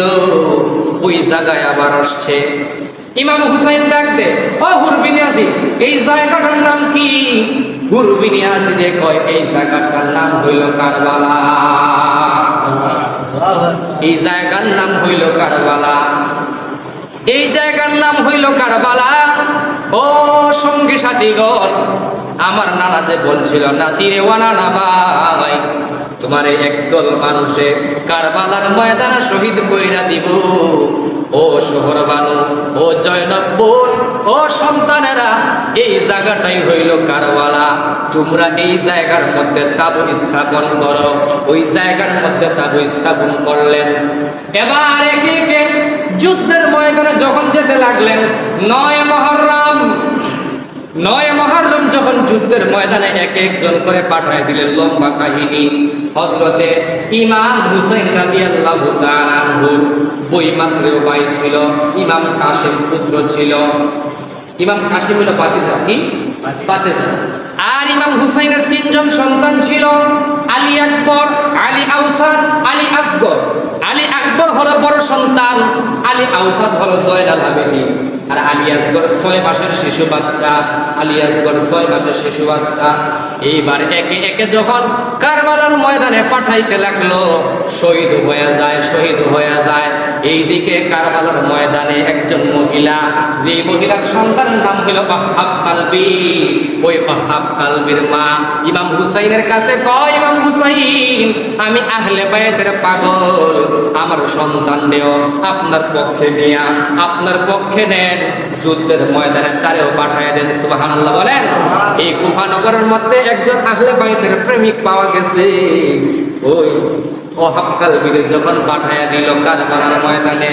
ওই জায়গায় আবার আসছে। ইমাম হুসাইন ডাক দে, ও হুর বিন ইয়াজিদ এই জায়গাটার নাম কি? হুর বিন ইয়াজিদ কয় এই জায়গাটার নাম হইল কারবালা, এই জায়গার নাম হইল কারবালা, এই জায়গার নাম হইল কারবালা। ও সঙ্গী সাথীগণ, আমার নানা যে বলছিল, নাতিরে ওয়া নানা ভাই, তোমার একদল মানুষে কারবালার ময়দানে শহীদ কইরা দিব। ও শহর বানু, ও জয়নব বোন, ও সন্তানেরা, এই জায়গাটাই হইল কারবালা। তোমরা এই জায়গার মধ্যে তাবু স্থাপন করো। ওই জায়গার মধ্যে তাবু স্থাপন করলেন। এবার একে একে যুদ্ধের ময়দানে যখন যেতে লাগলেন, 9 মুহররম যখন যুদ্ধের ময়দানে এক একজন করে পাঠায় দিলেন। লম্বা কাহিনী। হযরতে ইমাম হুসাইন রাদিয়াল্লাহু তাআলা আনহুর বৈমাত্রেয় ভাই ছিল, ইমাম কাসিম পুত্র ছিল। ইমাম কাসিম হলো বাতিজা, কি বাতিজা। আর ইমাম হুসাইনের 3 জন সন্তান ছিল, আলী আকবর, আলী আউসাদ, আলী আসগর। আলী আকবর হলো বড় সন্তান, আলী আউসাদ হলো জয়নাল আবেদিন, আর আলী আসগর 6 মাসের শিশু বাচ্চা। আলী আসগর 6 মাসের শিশু বাচ্চা। এইবার একে একে যখন কারবালার ময়দানে পাঠাইতে লাগলো, শহীদ হয়ে যায়, শহীদ হয়ে যায়। এইদিকে কারবালার ময়দানে একজন মহিলা, যে মহিলার সন্তানের নাম হলো ওয়াহাব কালবি, ওই ওয়াহাব কালবির মা ইমাম হুসাইনের কাছে কয়, ইমাম হুসাইন আমি আহলে বায়াতের পাগল, আমার সন্তানদেও আপনার পক্ষে নিয়া, আপনার পক্ষে নেন, যুদ্ধের ময়দানে তারেও পাঠায় দেন। সুবহানাল্লাহ বলেন। এই কুফা নগরের মধ্যে একজন আহলে বায়াতের প্রেমিক পাওয়া গেছে। ওই ওয়াহাব কালবির যখন পাঠায়া দিল কারবালার ময়দানে,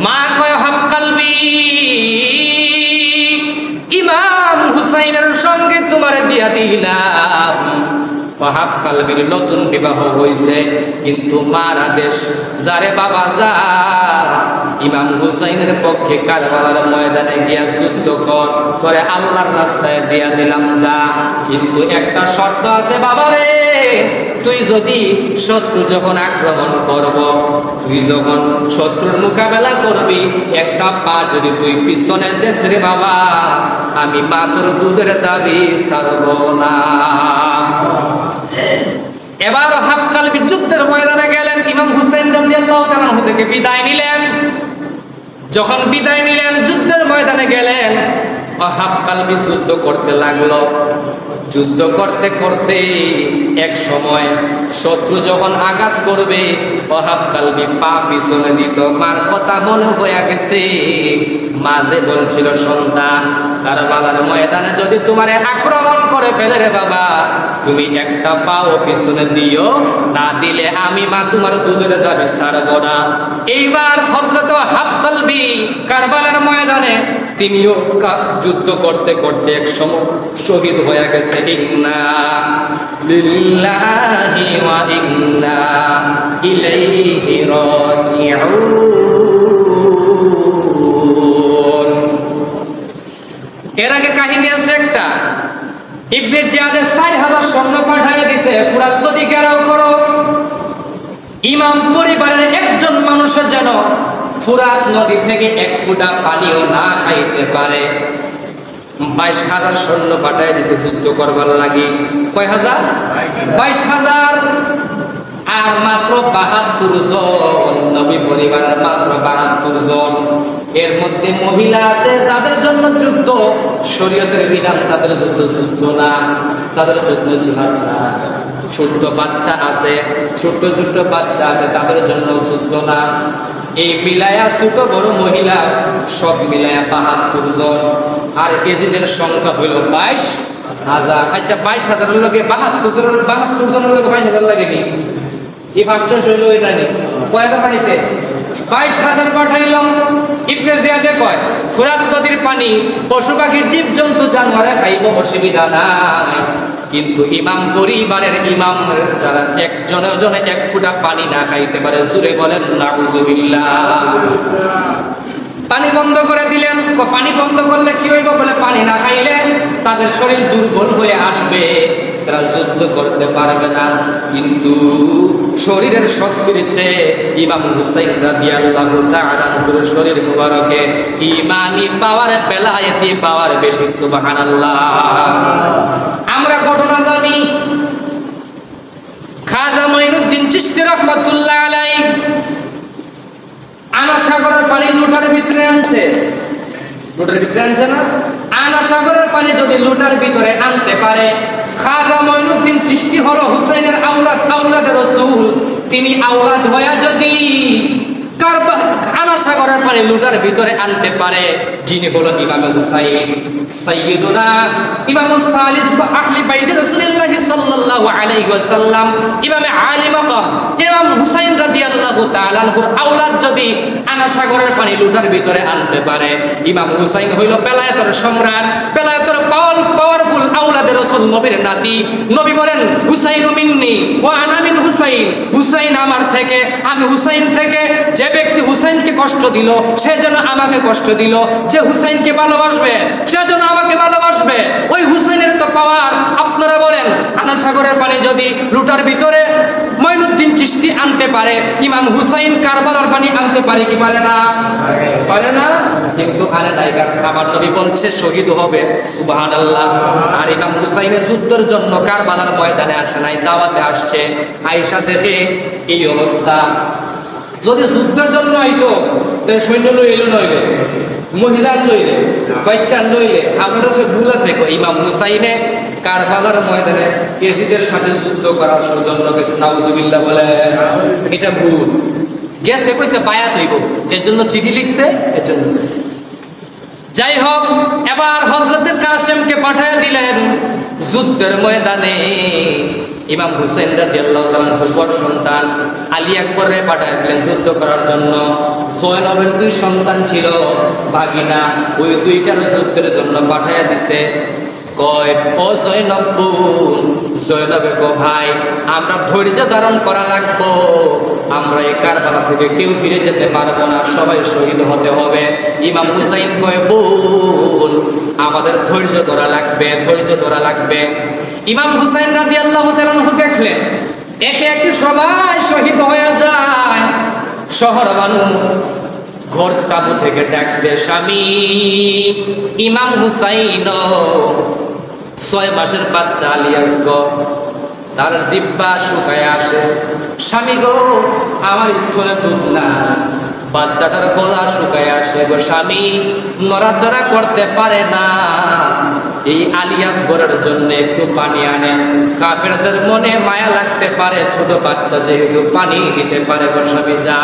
মা কয় ওয়াহাব কালবি ইমাম হুসাইনের সঙ্গে তোমার দিয়া দিলাম। ওয়াহাব কালবির নতুন বিবাহ হইছে, কিন্তু মার আদেশ, যারে বাবা যা, ইমাম হুসাইনের পক্ষে কারবালার ময়দানে গিয়া যুদ্ধ কর, করে আল্লাহর রাস্তায় দিয়া দিলাম যা, কিন্তু একটা শর্ত আছে বাবা রে, তুই যদি শত্রু যখন আক্রমণ করব, তুই যখন শত্রুর মোকাবেলা করবি, একটা পা যদি তুই পিছনে দেশ রে বাবা, আমি মা তোর দুধের দাবি ছাড়ব না। এবার হাফকালবি যুদ্ধের ময়দানে গেলেন। ইমাম হুসাইন রাদিয়াল্লাহু তাআলা আনহু থেকে বিদায় নিলেন। যখন বিদায় নিলেন, যুদ্ধের ময়দানে গেলেন, হাফকালবি যুদ্ধ করতে লাগলো। যুদ্ধ করতে করতে এক সময় শত্রু যখন আঘাত করবে, হাফকালবি পা পিছনে দিত। মার কথা মনে হয়ে গেছে, মাঝে বলছিল, সন্তান, কারবালার ময়দানে যদি তোমারে আক্রমণ করে ফেলে রে বাবা, তুমি একটা পাও পিছনে দিও, না দিলে আমি মা তোমার দুধের দাবি ছাড়ব না। এইবার হযরত হাফকালবি কারবালার ময়দানে তিনিও যুদ্ধ করতে করতে এক সময় শহীদ হয়ে গেছে। ইন্না লিল্লাহি ওয়া ইন্না ইলাইহি রাজিউন। এর আগে কাহিনী আছে একটা, ইবনে জিয়াদের 4000 সৈন্য পাঠিয়ে দিছে, ফুরাত নদী ঘেরাও করো। ইমাম পরিবারের একজন মানুষের যেন ফুরাত নদী থেকে এক ফোঁটা পানিও না খাইতে পারে। 22,000 সৈন্য পাঠিয়ে দিছে যুদ্ধ করবার লাগি। কয় হাজার? 22,000। আর মাত্র 72 জন নবী পরিবারের, মাত্র 72 জন। এর মধ্যে মহিলা আছে যাদের জন্য যুদ্ধ শরীয়তের বিধান, তাদের যুদ্ধ যুদ্ধ না, তাদের যুদ্ধ জিহাদ না। ছোট্ট বাচ্চা আছে, ছোট্ট ছোট্ট বাচ্চা আছে, তাদের জন্য যুদ্ধ না। এই মিলায়া ছোট বড় মহিলা সব মিলায়া 72 জন। আর এজিদের সংখ্যা হইল 22,000। আচ্ছা, 22,000 লোকে 72 জনের লোকে 22,000 লাগেনি? এই ফার্স্ট চয়েস হইল ওই জানি কয় হাজার পাঠাইছে? 22,000 পাঠাইল। ইবনে জিয়াদে কয়, ফুরাত নদীর পানি পশু পাখি জীব জন্তু জানোয়ারে খাইব, অসুবিধা নাই, কিন্তু ইমাম পরিবারের ইমাম যারা একজনে জনে এক ফোঁটা পানি না খাইতে পারে, জুরে বলেন নাউজুবিল্লাহ। পানি বন্ধ করে দিলেন। পানি বন্ধ করলে কি হইব? বলে পানি না খাইলে তাদের শরীর দুর্বল হয়ে আসবে, তারা যুদ্ধ করতে পারবে না। কিন্তু শরীরের শক্তির চেয়ে ইমাম হুসাইন রাদিয়াল্লাহু তাআলা আনহুর শরীর মুবারকে ঈমানি পাওয়ার, বেলায়েতি পাওয়ার বেশি। সুবহানাল্লাহ। আমরা ঘটনা জানি, খাজা মঈনুদ্দিন চিশতি রাহমাতুল্লাহ আলাইহি আনা সাগরের পানি লুটার ভিতরে আনছে। লুটার ভিতরে আনছে না? আনা সাগরের পানি যদি লুটার ভিতরে আনতে পারে, খাজা মঈনুদ্দিন চিশতি হলো হুসাইনের আওলাদ, আওলাদে রাসূল। তিনি আওলাদ হয়ে যদি আনা সাগরের পানি লুটার ভিতরে আনতে পারে, যিনি হলো ইমাম হুসাইন, সাইয়্যিদুনা ইমামুস সালিস বা আহলি বাইত রাসূলুল্লাহ সাল্লাল্লাহু আলাইহি ওয়াসাল্লাম, ইমামে আলী মাকাম ইমাম হুসাইন রাদিয়াল্লাহু তাআলা আনহুর আওলাদ যদি আনা সাগরের পানি লুটার ভিতরে আনতে পারে, ইমাম হুসাইন হইল বেলায়েতের সম্রাট, বেলায়েতের পাওয়ারফুল আওলাদে রাসূল, নবীর নাতি। নবী বলেন, হুসাইনু মিন্নি ওয়া আনা মিন হুসাইন। হুসাইন আমার থেকে, আমি হুসাইন থেকে। যে ব্যক্তি হুসাইনকে কষ্ট দিল, সে যেন আমাকে কষ্ট দিল। যে হুসাইনকে ভালোবাসবে, সে যেন আমাকে ভালোবাসবে। ওই হুসাইনের তো পাওয়ার। আপনারা বলেন, আনা সাগরের পানি যদি লুটার ভিতরে মঈনুদ্দিন চিশতি আনতে পারে, ইমাম হুসাইন কারবালার পানি আনতে পারে কি পারে না? পারে না। কিন্তু আনে নাই, কারণ আমার নবী বলছে শহীদ হবে। সুবহানাল্লাহ। আর ইমাম হুসাইনের যুদ্ধের জন্য কারবালার ময়দানে আসে নাই, দাওয়াতে আসছে। আয়েশা দেখে এই অবস্থা। যদি যুদ্ধের জন্য আইতো, তাহলে সৈন্য লই এলো, নইলে মহিলার লইলে, বাচ্চার লইলে। আপনার সে ভুল আছে। ইমাম হুসাইনে কারবালার ময়দানে এজিদের সাথে যুদ্ধ করার সৌজন্য গেছে। নাউজুবিল্লাহ বলে, এটা ভুল। গেছে কইছে বায়াত হইব, এর জন্য চিঠি লিখছে, এর জন্য গেছে। যাই হোক, এবার হযরতে কাসেমকে পাঠিয়ে দিলেন যুদ্ধের ময়দানে। ইমাম হুসাইন রাদিয়াল্লাহু তাআলা আনহুর সন্তান আলী আকবরে পাঠিয়ে দিলেন যুদ্ধ করার জন্য। জয়নবের 2 সন্তান ছিল, ভাগিনা, ওই 2টার যুদ্ধের জন্য পাঠিয়ে দিছে। কয়, ও জয়নব বোন, জয়নবে কো ভাই, আমরা ধৈর্য ধারণ করা লাগবো। আমরা এই কারবালা থেকে কেউ ফিরে যেতে পারবো না, সবাই শহীদ হতে হবে। ইমাম হুসাইন কয়, বোন, আমাদের ধৈর্য ধরা লাগবে, ধৈর্য ধরা লাগবে। ইমাম হুসাইন রাদিয়াল্লাহু তাআলা আনহু দেখলেন একে একে সবাই শহীদ হয়ে যায়। শহর বানু ঘর তাবু থেকে ডাকবে, স্বামী ইমাম হুসাইন 6 মাসের বাচ্চা আলিয়াস গো, তার জিহ্বা শুকায় আসে। স্বামী গো, আমার স্তনে দুধ না, বাচ্চাটার গলা শুকায় আসে গো স্বামী, নড়াচড়া করতে পারে না। এই আলিয়াস গরের জন্য একটু পানি আনে। কাফেরদের মনে মায়া লাগতে পারে, ছোট বাচ্চা যেহেতু পানি দিতে পারে গো স্বামী, যা।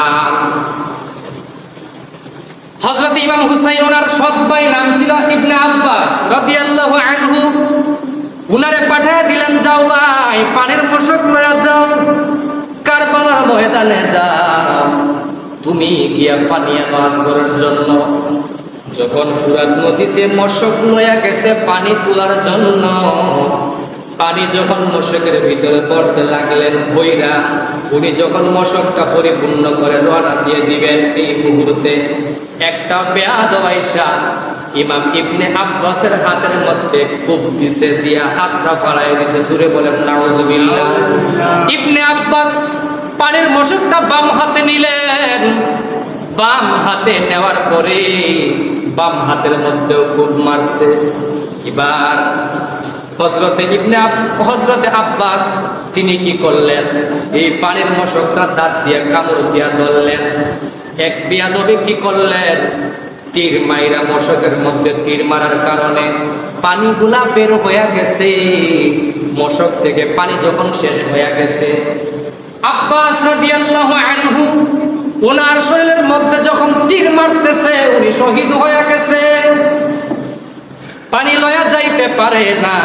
হযরত ইমাম হুসাইন ওনার সৎ ভাই নাম ছিল ইবনে আব্বাস রাদিয়াল্লাহু আনহু, উনারে পাঠিয়ে দিলেন, যাও ভাই পানির মশক লয়া যাও, কারবালার ময়দানে যাও, তুমি গিয়া পানি আনাজ করার জন্য। যখন ফুরাত নদীতে মশক লয়া গেছে পানি তোলার জন্য, পানি যখন মশকের ভিতরে পড়তে লাগলেন বইরা, উনি যখন মশকটা পরিপূর্ণ করে রওনা দিয়ে দিবেন, এই মুহূর্তে একটা বেয়াদব আইসা ইমাম ইবনে আব্বাসের হাতের মধ্যে কূপ দিছে, দিয়া হাতটা ফাড়াই দিছে। জুড়ে বলেন নাউযুবিল্লাহ। ইবনে আব্বাস পানির মশকটা বাম হাতে নিলেন, বাম হাতে নেওয়ার পরে বাম হাতের মধ্যেও কূপ মারছে। এবার হযরতে আব্বাস তিনি কি করলেন, এই পানির মশকটা দাঁত দিয়ে কামড় দিয়া ধরলেন। এক বিয়াদবে কি করলেন, তীর মাইরা মশকের মধ্যে তীর মারার কারণে পানিগুলা বের হয়ে গেছে। মশক থেকে পানি যখন শেষ হয়ে গেছে, আব্বাস রাদিয়াল্লাহু আনহু ওনার শরীরের মধ্যে যখন তীর মারতেছে, উনি শহীদ হয়ে গেছে, পানি লয়া যাইতে পারে না।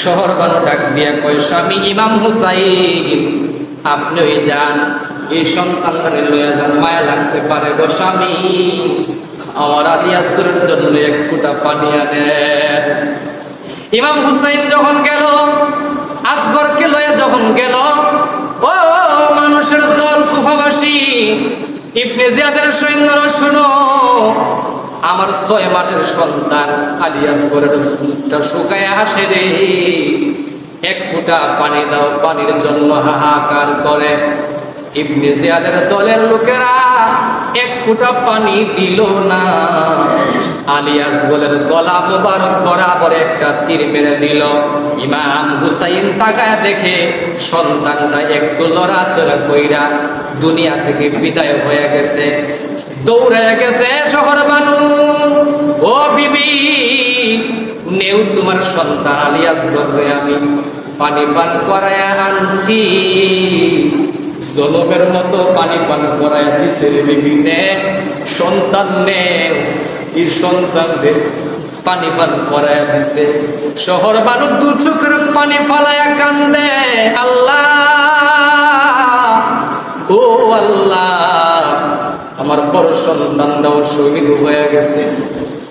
শহর বানু ডাক দিয়া কয়, স্বামী ইমাম হুসাইন আপনি ওই যান, এই সন্তানটারে লয়া যান, মায়া লাগতে পারে গো স্বামী, আমার আলিয়াস করার জন্য 1 ফোঁটা পানি আনেন। ইমাম হুসাইন যখন গেল, আসগরকে লয়া যখন গেল, ও মানুষের দল কুফাবাসী, ইবনে জিয়াদের সৈন্যরা শোনো, আমার 6 মাসের সন্তান আলিয়াস করের মুখটা শুকায় আসে রে, 1 ফোঁটা পানি দাও, পানির জন্য হাহাকার করে। ইবনে জিয়াদের দলের লোকেরা 1 ফোঁটা পানি দিল না। আলিয়াস গোলের গলা মোবারক বরাবর একটা তীর মেরে দিল। ইমাম হুসাইন তাকায় দেখে সন্তানটা একটু লড়াচড়া কইরা দুনিয়া থেকে বিদায় হয়ে গেছে। দৌড়ে গেছে শহর বানু, ও বিবি নেও তোমার সন্তান আলিয়াস গোলরে আমি পানি পান করায় আনছি। জলমের মতো পানি পান করায় দিছে রে বিবি, নে সন্তান নে, এই সন্তানদের পানি পান করায় দিছে। শহর বানু 2 চোখের পানি ফালায়া কান্দে, আল্লাহ ও আল্লাহ, আমার বড় সন্তানটাও শহীদ হয়ে গেছে,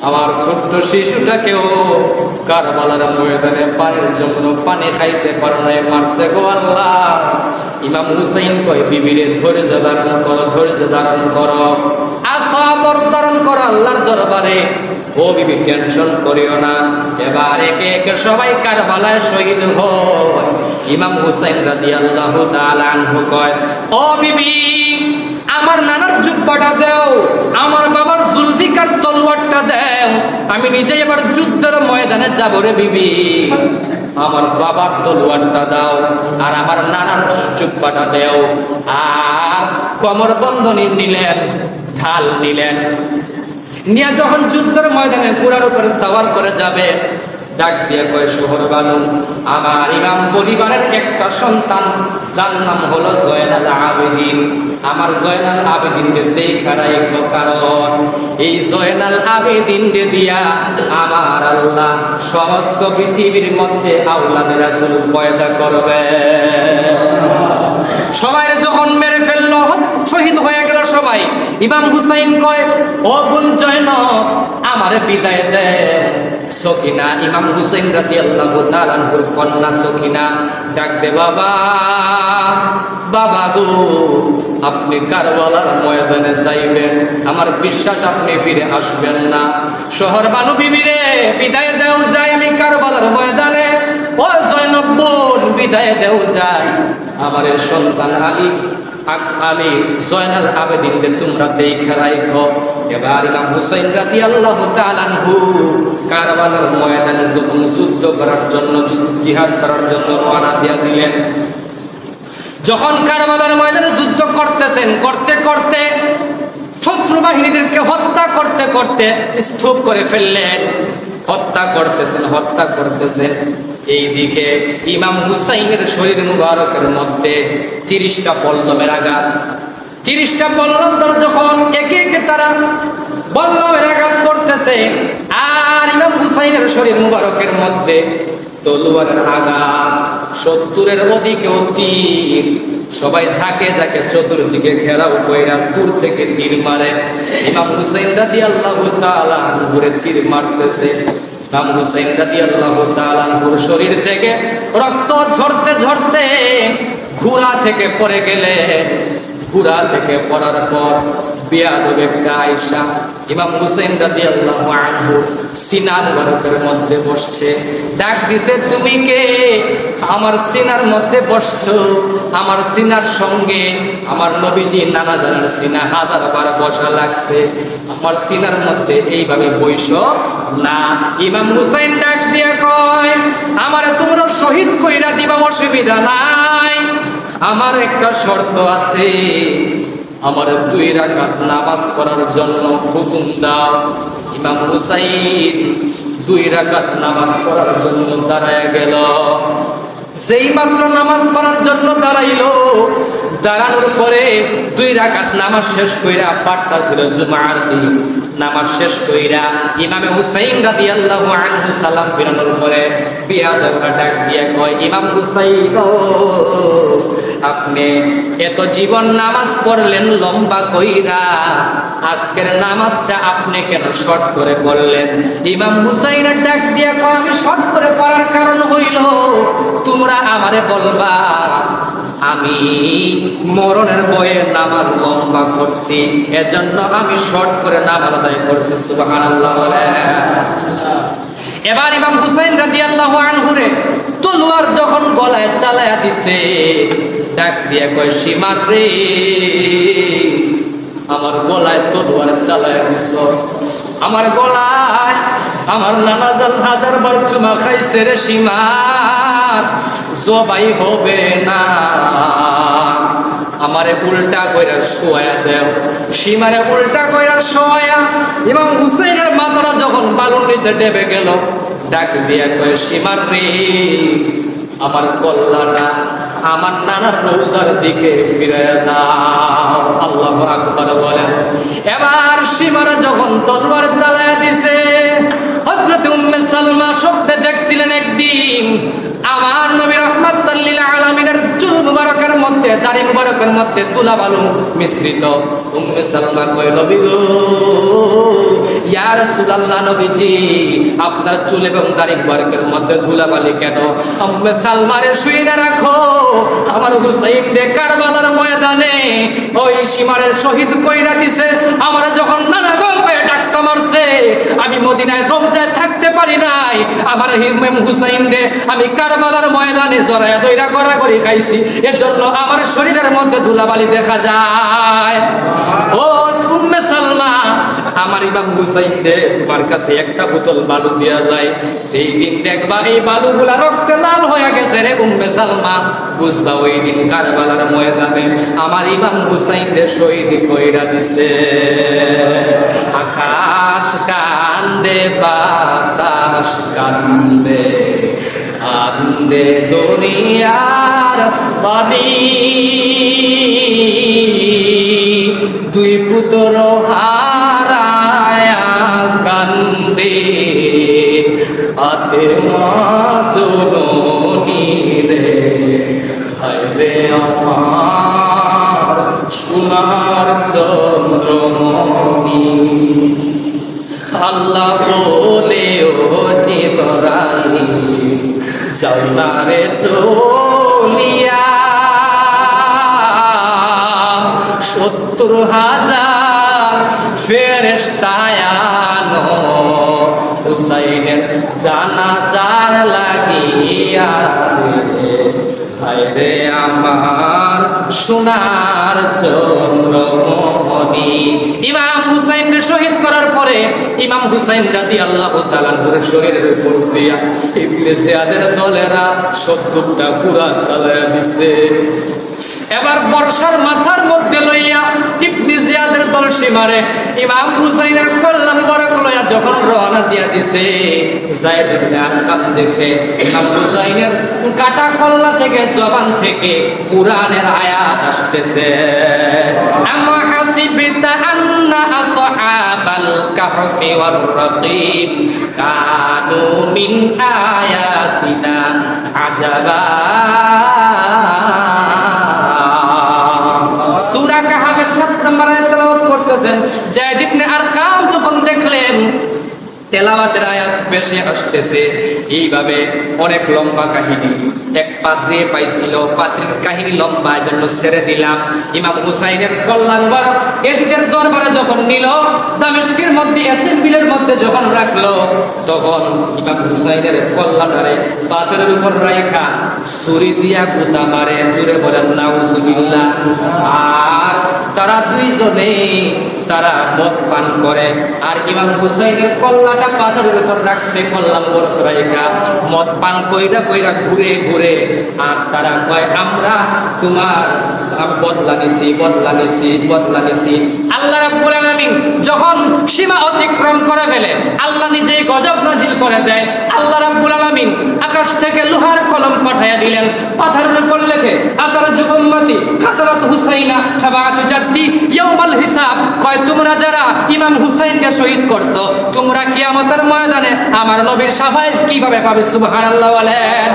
আমার ছোট্ট শিশুটাকেও কারবালার ময়দানে পানির জন্য পানি খাইতে পারে নাই, মারছে গো আল্লাহ। ইমাম হুসাইন কয়, বিবিরে ধৈর্য ধারণ করো, ধৈর্য ধারণ করো, সবর ধারণ করো আল্লাহর দরবারে। ও বিবি টেনশন করিও না, এবার একে একে সবাই কারবালায় শহীদ হয়। ইমাম হুসাইন রাদিয়াল্লাহু তাআলা আনহু কয়, ও বিবি আমার নানার জুব্বাটা দাও, আমার বাবার জুলফিকার তলোয়ারটা দাও, আমি নিজে এবার যুদ্ধের ময়দানে যাব রে বিবি। আমার বাবার তলোয়ারটা দাও আর আমার নানার জুব্বাটা দাও। আর কোমর বন্ধনী নিলেন, ঢাল নিলেন, নিয়ে যখন যুদ্ধের ময়দানে ঘোড়ার উপরে সওয়ার করে যাবে, ডাক দিয়ে কয়, শহর বানু আমার ইমাম পরিবারের একটা সন্তান, যার নাম হলো জয়নাল আবেদিন। আমার জয়নাল আবেদিনকে দেখা রাখবো, কারণ এই জয়নাল আবেদিনকে দিয়া আমার আল্লাহ সমস্ত পৃথিবীর মধ্যে আওলাদে রাসূল পয়দা করবে। সবাই যখন মেরে ফেললো, শহীদ হয়ে গেল সবাই, ইমাম হুসাইন কয়, ও বোন জয়নব আমারে বিদায় দে। সকিনা, ইমাম হুসাইন রাদিয়াল্লাহু তাআলা আনহুর কন্যা সকিনা ডাক দে, বাবা বাবা গো, আপনি কারবালার ময়দানে যাইবেন, আমার বিশ্বাস আপনি ফিরে আসবেন না। শহর বানু বিবি রে বিদায় দাও, যাই আমি কারবালার ময়দানে। ও জয়নব বোন বিদায় দেও যায়, আমার সন্তান আলী জয়নাল আবেদিনকে তোমরা দেখে রাখো। এবার ইমাম হুসাইন রাদিয়াল্লাহু তাআলা আনহু কারবালার ময়দানে যখন যুদ্ধ করার জন্য, জিহাদ করার জন্য রওনা দিয়ে দিলেন। যখন কারবালার ময়দানে যুদ্ধ করতেছেন, করতে করতে শত্রু বাহিনীদেরকে হত্যা করতে করতে স্তূপ করে ফেললেন। হত্যা করতেছেন। এইদিকে ইমাম হুসাইনের শরীর মুবারকের মধ্যে 30টা পল্লমের আঘাত, 30টা পল্লম তারা যখন একে একে তারা পল্লমের আঘাত করতেছে, আর ইমাম হুসাইনের শরীর মুবারকের মধ্যে তলোয়ারের আঘাত, 70-এর অধিকেও তীর। সবাই ঝাঁকে ঝাঁকে চতুর্দিকে ঘেরাও কইরা দূর থেকে তীর মারে। ইমাম হুসাইন রাদিয়াল্লাহু তাআলা আনহুরে তীর মারতেছে। ইমাম হুসাইন রাদিয়াল্লাহু তাআলা আনহুর শরীর থেকে রক্ত ঝরতে ঝরতে ঘোড়া থেকে পড়ে গেলেন। ঘোড়া থেকে পড়ার পর বেয়াদব একটা আয়েশা ইমাম হুসাইন রাদিয়াল্লাহু আনহু সিনা মুবারকের মধ্যে বসছে। ডাক দিছে, তুমি কে? আমার সিনার মধ্যে বসছো। আমার সিনার সঙ্গে আমার নবীজি নানা জানার সিনা 1000বার বসা লাগছে, আমার সিনার মধ্যে এইভাবে বইসো না। ইমাম হুসাইন ডাক দিয়ে কয়, আমারে তোমরা শহীদ কইরা দিবা, অসুবিধা নাই, আমার একটা শর্ত আছে, আমার 2 রাকাত নামাজ পড়ার জন্য হুকুম দাও। ইমাম হুসাইন 2 রাকাত নামাজ পড়ার জন্য দাঁড়ায় গেল। যেই মাত্র নামাজ পড়ার জন্য দাঁড়াইলো, দাঁড়ানোর পরে 2 রাকাত নামাজ শেষ কইরা, পাঠটা ছিল জুমার দিন, নামাজ শেষ কইরা ইমামে হুসাইন রাদিয়াল্লাহু আনহু সালাম ফিরানোর পরে বিয়াদবরা ডাক দিয়ে কয়, ইমাম হুসাইন আপনি এত জীবন নামাজ পড়লেন লম্বা কইরা, আজকের নামাজটা আপনি কেন শর্ট করে পড়লেন? ইমাম হুসাইনের ডাক দিয়ে কয়, আমি শর্ট করে পড়ার কারণ হইল তোমরা আমারে বলবা আমি মরণের ভয়ে নামাজ লম্বা করছি, এজন্য আমি শর্ট করে নামাজ আদায় করছি। সুবহানাল্লাহ বলে। এবার ইমাম হুসাইন রাদিয়াল্লাহু আনহুরে তলোয়ার যখন গলায় চালায়া দিছে, ডাক দিয়ে কয়, সীমার রে, আমার গলায় তলোয়ার চালায়া দিছ, আমার গলায় আমার নানা জান 1000বার চুমা খাইছে রে সীমার, জবাই হবে না, আমারে উল্টা কইরা শোয়া দেও। সীমারে উল্টা কইরা শোয়া ইমাম হুসাইনের মাথাটা যখন বালুর নিচে ডেবে গেল, ডাক দিয়া কয়, সীমার রে, আমার কল্লাটা আমার নানার রওজার দিকে ফিরে দাও। আল্লাহু আকবার বলেন। এবার সীমারা যখন তলোয়ার চালায়া দিছে, হযরত উম্মে সালমা স্বপ্নে দেখছিলেন একদিন আমার নবী রাহমাতাল লিল আলামিনের চুল মুবারকের মধ্যে, দাড়ি মুবারকের মধ্যে তুলা বালু মিশ্রিত। উম্মে সালমা কয়, নবী গো, ইয়া রাসূলুল্লাহ, নবীজি আপনার চুল এবং দাড়ি মুবারকের মধ্যে ধুলাবালি কেন? উম্মে সালমারে শুইয়ে রাখো, আমার হুসাইন রে কারবালার ময়দানে ওই সীমারের শহীদ কইরা দিছে, আমার যখন নানা গো কয়ে ডাক্কা মারছে, আমি মদিনায় রওজায় থাকতে পারি নাই, আমার ইমাম হুসাইন রে আমি কারবালার ময়দানে জড়ায়া দইরা গড়াগড়ি খাইছি, এজন্য আমার শরীরের মধ্যে ধুলাবালি দেখা যায়। ও উম্মে সালমা, আমার ইমাম হুসাইন রে তোমার কাছে একটা বোতল বালু দেয়া যায়, সেই দিন দেখবা এই বালুগুলা রক্তে লাল হয়ে গেছে রে উম্মে সালমা, বুঝবা ওই দিন কারবালার ময়দানে আমার ইমাম হুসাইন রে শহীদ কইরা দিছে। আকাশ কান্দে, বাতাস কান্দে, কান্দে দুনিয়ার পানি, 2 পুত্র হারায়া কান্দে, ফাতেমা জননী রে, হায় রে আমার সোনার চন্দ্রমণি। আল্লাহ বলে, ও জিবরাইল যাও না রে চলিয়া, 70,000 ফেরেশতা আনো হুসাইনের জানাজার লাগিয়া, আরে আমার সোনার চন্দ্রমণি। ইমাম হুসাইনকে শহীদ করার পরে ইমাম হুসাইন রাদিয়াল্লাহু তাআলা আনহুর শরীরের উপর দিয়া ইবনে জিয়াদের দলেরা 70টা কুরা চালায়া দিছে। এবার বর্ষার মাথার মধ্যে লইয়া ইবনে জিয়াদের দল সীমারে ইমাম হুসাইনের কল্লা মুবারক লইয়া যখন রওনা দিয়া দিছে, যায়েদ ইবনে আরকাম দেখে ইমাম হুসাইনের কাটা কল্লা থেকে জবান থেকে কুরআনের আয়াত আসতেছে। আমা হাসিবতা আন্না আসহাবাল কাহফি ওয়ার রাকিব কানু মিন আয়াতিনা আজাবা। সূরা কাহফের 7 নম্বর আয়াত তেলাওয়াত করতেছেন। যায়েদ ইবনে আরকাম যখন দেখলেন তেলাওয়াতের আয়াত বেশি আসতেছে, এইভাবে অনেক লম্বা কাহিনী এক পাত্রে পাইছিল, পাত্রের কাহিনী লম্বা, জন্য ছেড়ে দিলাম। ইমাম হুসাইনের কল্লা মুবারক ইয়াজিদের দরবারে যখন নিল, দামেস্কের মধ্যে অ্যাসেম্বলির মধ্যে যখন রাখলো, তখন ইমাম হুসাইনের কল্লাটারে পাথরের উপর রাখা ছুরি দিয়া গুতা মারে, জুড়ে বলেন নাউজুবিল্লাহ। আর তারা দুইজনে তারা মদ পান করে, আর ইমাম হুসাইনের কল্লাটা পাথরের উপর রাখছে, কল্লা মুবারক রাখা মদ পান কইরা কইরা ঘুরে ঘুরে, আর তারা কয় আমরা তোমার বদলা নিছি, বদলা নিছি, বদলা নিছি। আল্লাহ রাব্বুল আলামিন যখন সীমা অতিক্রম করে ফেলে, আল্লাহ নিজেই গজব নাজিল করে দেয়। আল্লাহ রাব্বুল আলামিন আকাশ থেকে লোহার কলম পাঠাইয়া দিলেন, পাথরের উপর লেখে আতারজু উম্মতি কাতালাত হুসাইনা শাফাআতু জাদ্দি ইয়াউমাল হিসাব। কয় তোমরা যারা ইমাম হুসাইনকে শহীদ করছো, তোমরা কিয়ামতের ময়দানে আমার নবীর শাফায়াত কিভাবে পাবে? সুবহানাল্লাহ বলেন।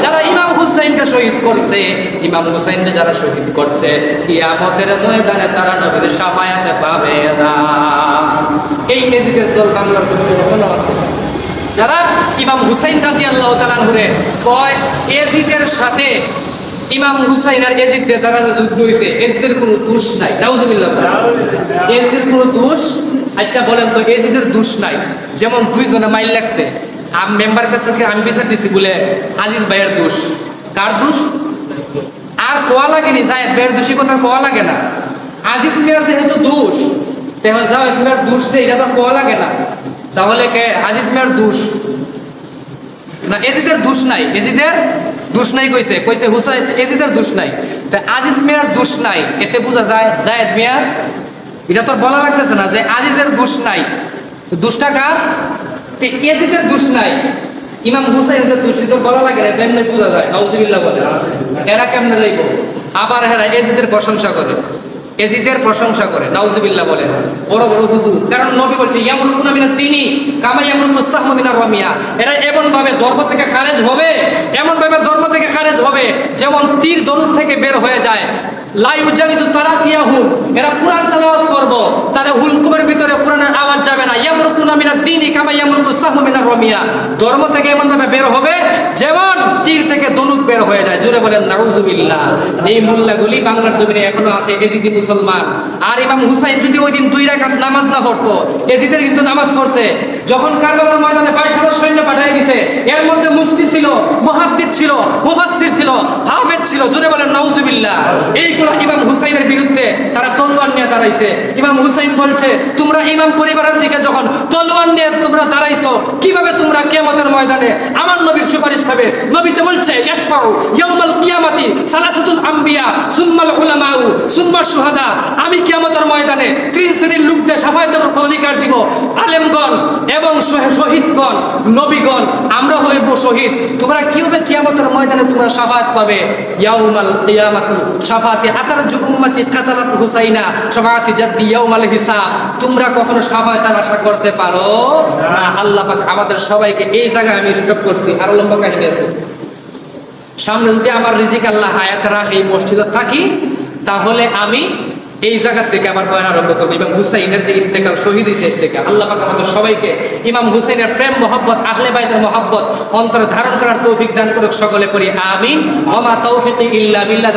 যারা ইমাম হুসাইনকে শহীদ করছে, ইমাম হুসাইনকে যারা শহীদ করছে, কিয়ামতের ময়দানে তারা নবীর শাফায়াত পাবে না। এই মেজিদের দল বাংলার মধ্যে এখনো আছে, যারা ইমাম হুসাইন রাদিয়াল্লাহু তাআলা আনহুরে কয় এজিদের সাথে ইমাম হুসাইন আর এজিদের তারা যুদ্ধ হয়েছে, এজিদের কোনো দোষ নাই। নাউজুবিল্লাহ। এজিদের কোনো দোষ? আচ্ছা বলেন তো, এজিদের দোষ নাই। যেমন দুইজনে মাইল লাগছে, মেম্বার কাছে আমি বিচার দিছি বলে আজিজ ভাইয়ের দোষ। কার দোষ? আর কোয়া লাগেনি, জায়েদ ভাইয়ের দোষী কথা কোয়া লাগে না। আজিজ মিয়ার যেহেতু দোষ, তাহলে জায়েদ মিয়ার দোষ যে এটা তো কোয়া লাগে না, তাহলে কে আজিজ মিয়ার দোষ না? এজিদের দোষ নাই, এজিদের দোষ নাই কইছে, কইছে হুসাইন এজিদের দোষ নাই। তা আজিজ মিয়ার দোষ নাই, এতে বোঝা যায় জায়েদ মিয়ার, এটা তো বলা লাগতেছে না যে আজিজের দোষ নাই, দোষটা কার? এজিদের দোষ নাই, ইমাম হুসাইনের দোষ তো বলা লাগে না, তেমনি বোঝা যায়। নাউজুবিল্লাহ বলে। এরা কেমনে যাইব? আবার এরা এজিদের প্রশংসা করে, এজিদের প্রশংসা করে। নাউজুবিল্লাহ বলে বড় বড় হুজুর, কারণ নবী বলছে ইয়ামরুকুনা মিনাত তিনি কামা ইয়ামরুকুস সাহমু মিনার রামিয়া। এরা এমন ভাবে ধর্ম থেকে খারেজ হবে, এমন ভাবে ধর্ম থেকে খারেজ হবে যেমন তীর দরুদ থেকে বের হয়ে যায়। লা ইউজাউযু তারাকিয়াহুম, এরা কুরআন তেলাওয়াত করব, তাদের হুলকুমের ভিতরে কোরআনের আওয়াজ যাবে না। ইয়ামরুকুনা মিনাত তিনি কামা ইয়ামরুকুস সাহমু মিনার রামিয়া, ধর্ম থেকে এমন ভাবে বের হবে যেমন তীর থেকে দনুক বের হয়ে যায়। জোরে বলেন নাউজুবিল্লাহ। এই মোল্লাগুলি বাংলার জমিনে এখনো আছে, এজিদি মুসলমান। আর ইমাম হুসাইন যদি ওই দিন 2 রাকাত নামাজ না পড়তো, এজিদের কিন্তু নামাজ পড়ছে। যখন কারবালার ময়দানে 22,000 সৈন্য পাঠিয়ে দিয়েছে, এর মধ্যে মুফতি ছিল, মুহাদ্দিস ছিল, মুফাসসির ছিল, হাফেজ ছিল। জোরে বলেন নাউজুবিল্লাহ। এইগুলো ইমাম হুসাইনের বিরুদ্ধে তারা তলোয়ার নিয়ে দাঁড়াইছে। ইমাম হুসাইন বলছে তোমরা ইমাম পরিবারের দিকে যখন তলোয়ার নিয়ে তোমরা দাঁড়াইছো, কিভাবে তোমরা কিয়ামতের ময়দানে আমার নবীর সুপারিশ পাবে? নবীতে বলছে ইয়াশফাউ ইয়াউমাল কিয়ামাতি সালাসাতুল আম্বিয়া সুম্মাল উলামাউ সুম্মাশ শুহাদা। আমি কিয়ামতের ময়দানে 3 শ্রেণীর লোকদের শাফায়াতের অধিকার দিব, আলেমগণ এবং শহীদগণ, নবীগণ। আমরা হইব শহীদ। তোমরা কিভাবে কিয়ামতের ময়দানে তোমরা শাফায়াত পাবে? ইয়াউমাল কিয়ামাতি শাফাআতি আতারজু উম্মতি কাতালাত হুসাইনা শাফাআতি জাদ্দি ইয়াউমাল হিসাব। তোমরা কখনো শাফায়াতের আশা করতে পারো না। আল্লাহ পাক আমাদের সবাইকে এই জায়গায় আমি স্টপ করছি, আরো লম্বা কাহিনী আছে সামনে। যদি আমার রিজিক আল্লাহ হায়াত রাখে, এই মসজিদে থাকি, তাহলে আমি এই জায়গা থেকে আবার বয়ান আরম্ভ করবো। ইমাম হুসাইনের যে ইন্তেকাল, শহীদ হয়েছে, এর থেকে আল্লাহ পাক আমাদের সবাইকে ইমাম হুসাইনের প্রেম মহব্বত, আহলে বাইতের মহব্বত অন্তরে ধারণ করার তৌফিক দান করুক সকলে, করি আমিন। ওয়া মা তৌফিকি ইল্লা বিল্লাহ।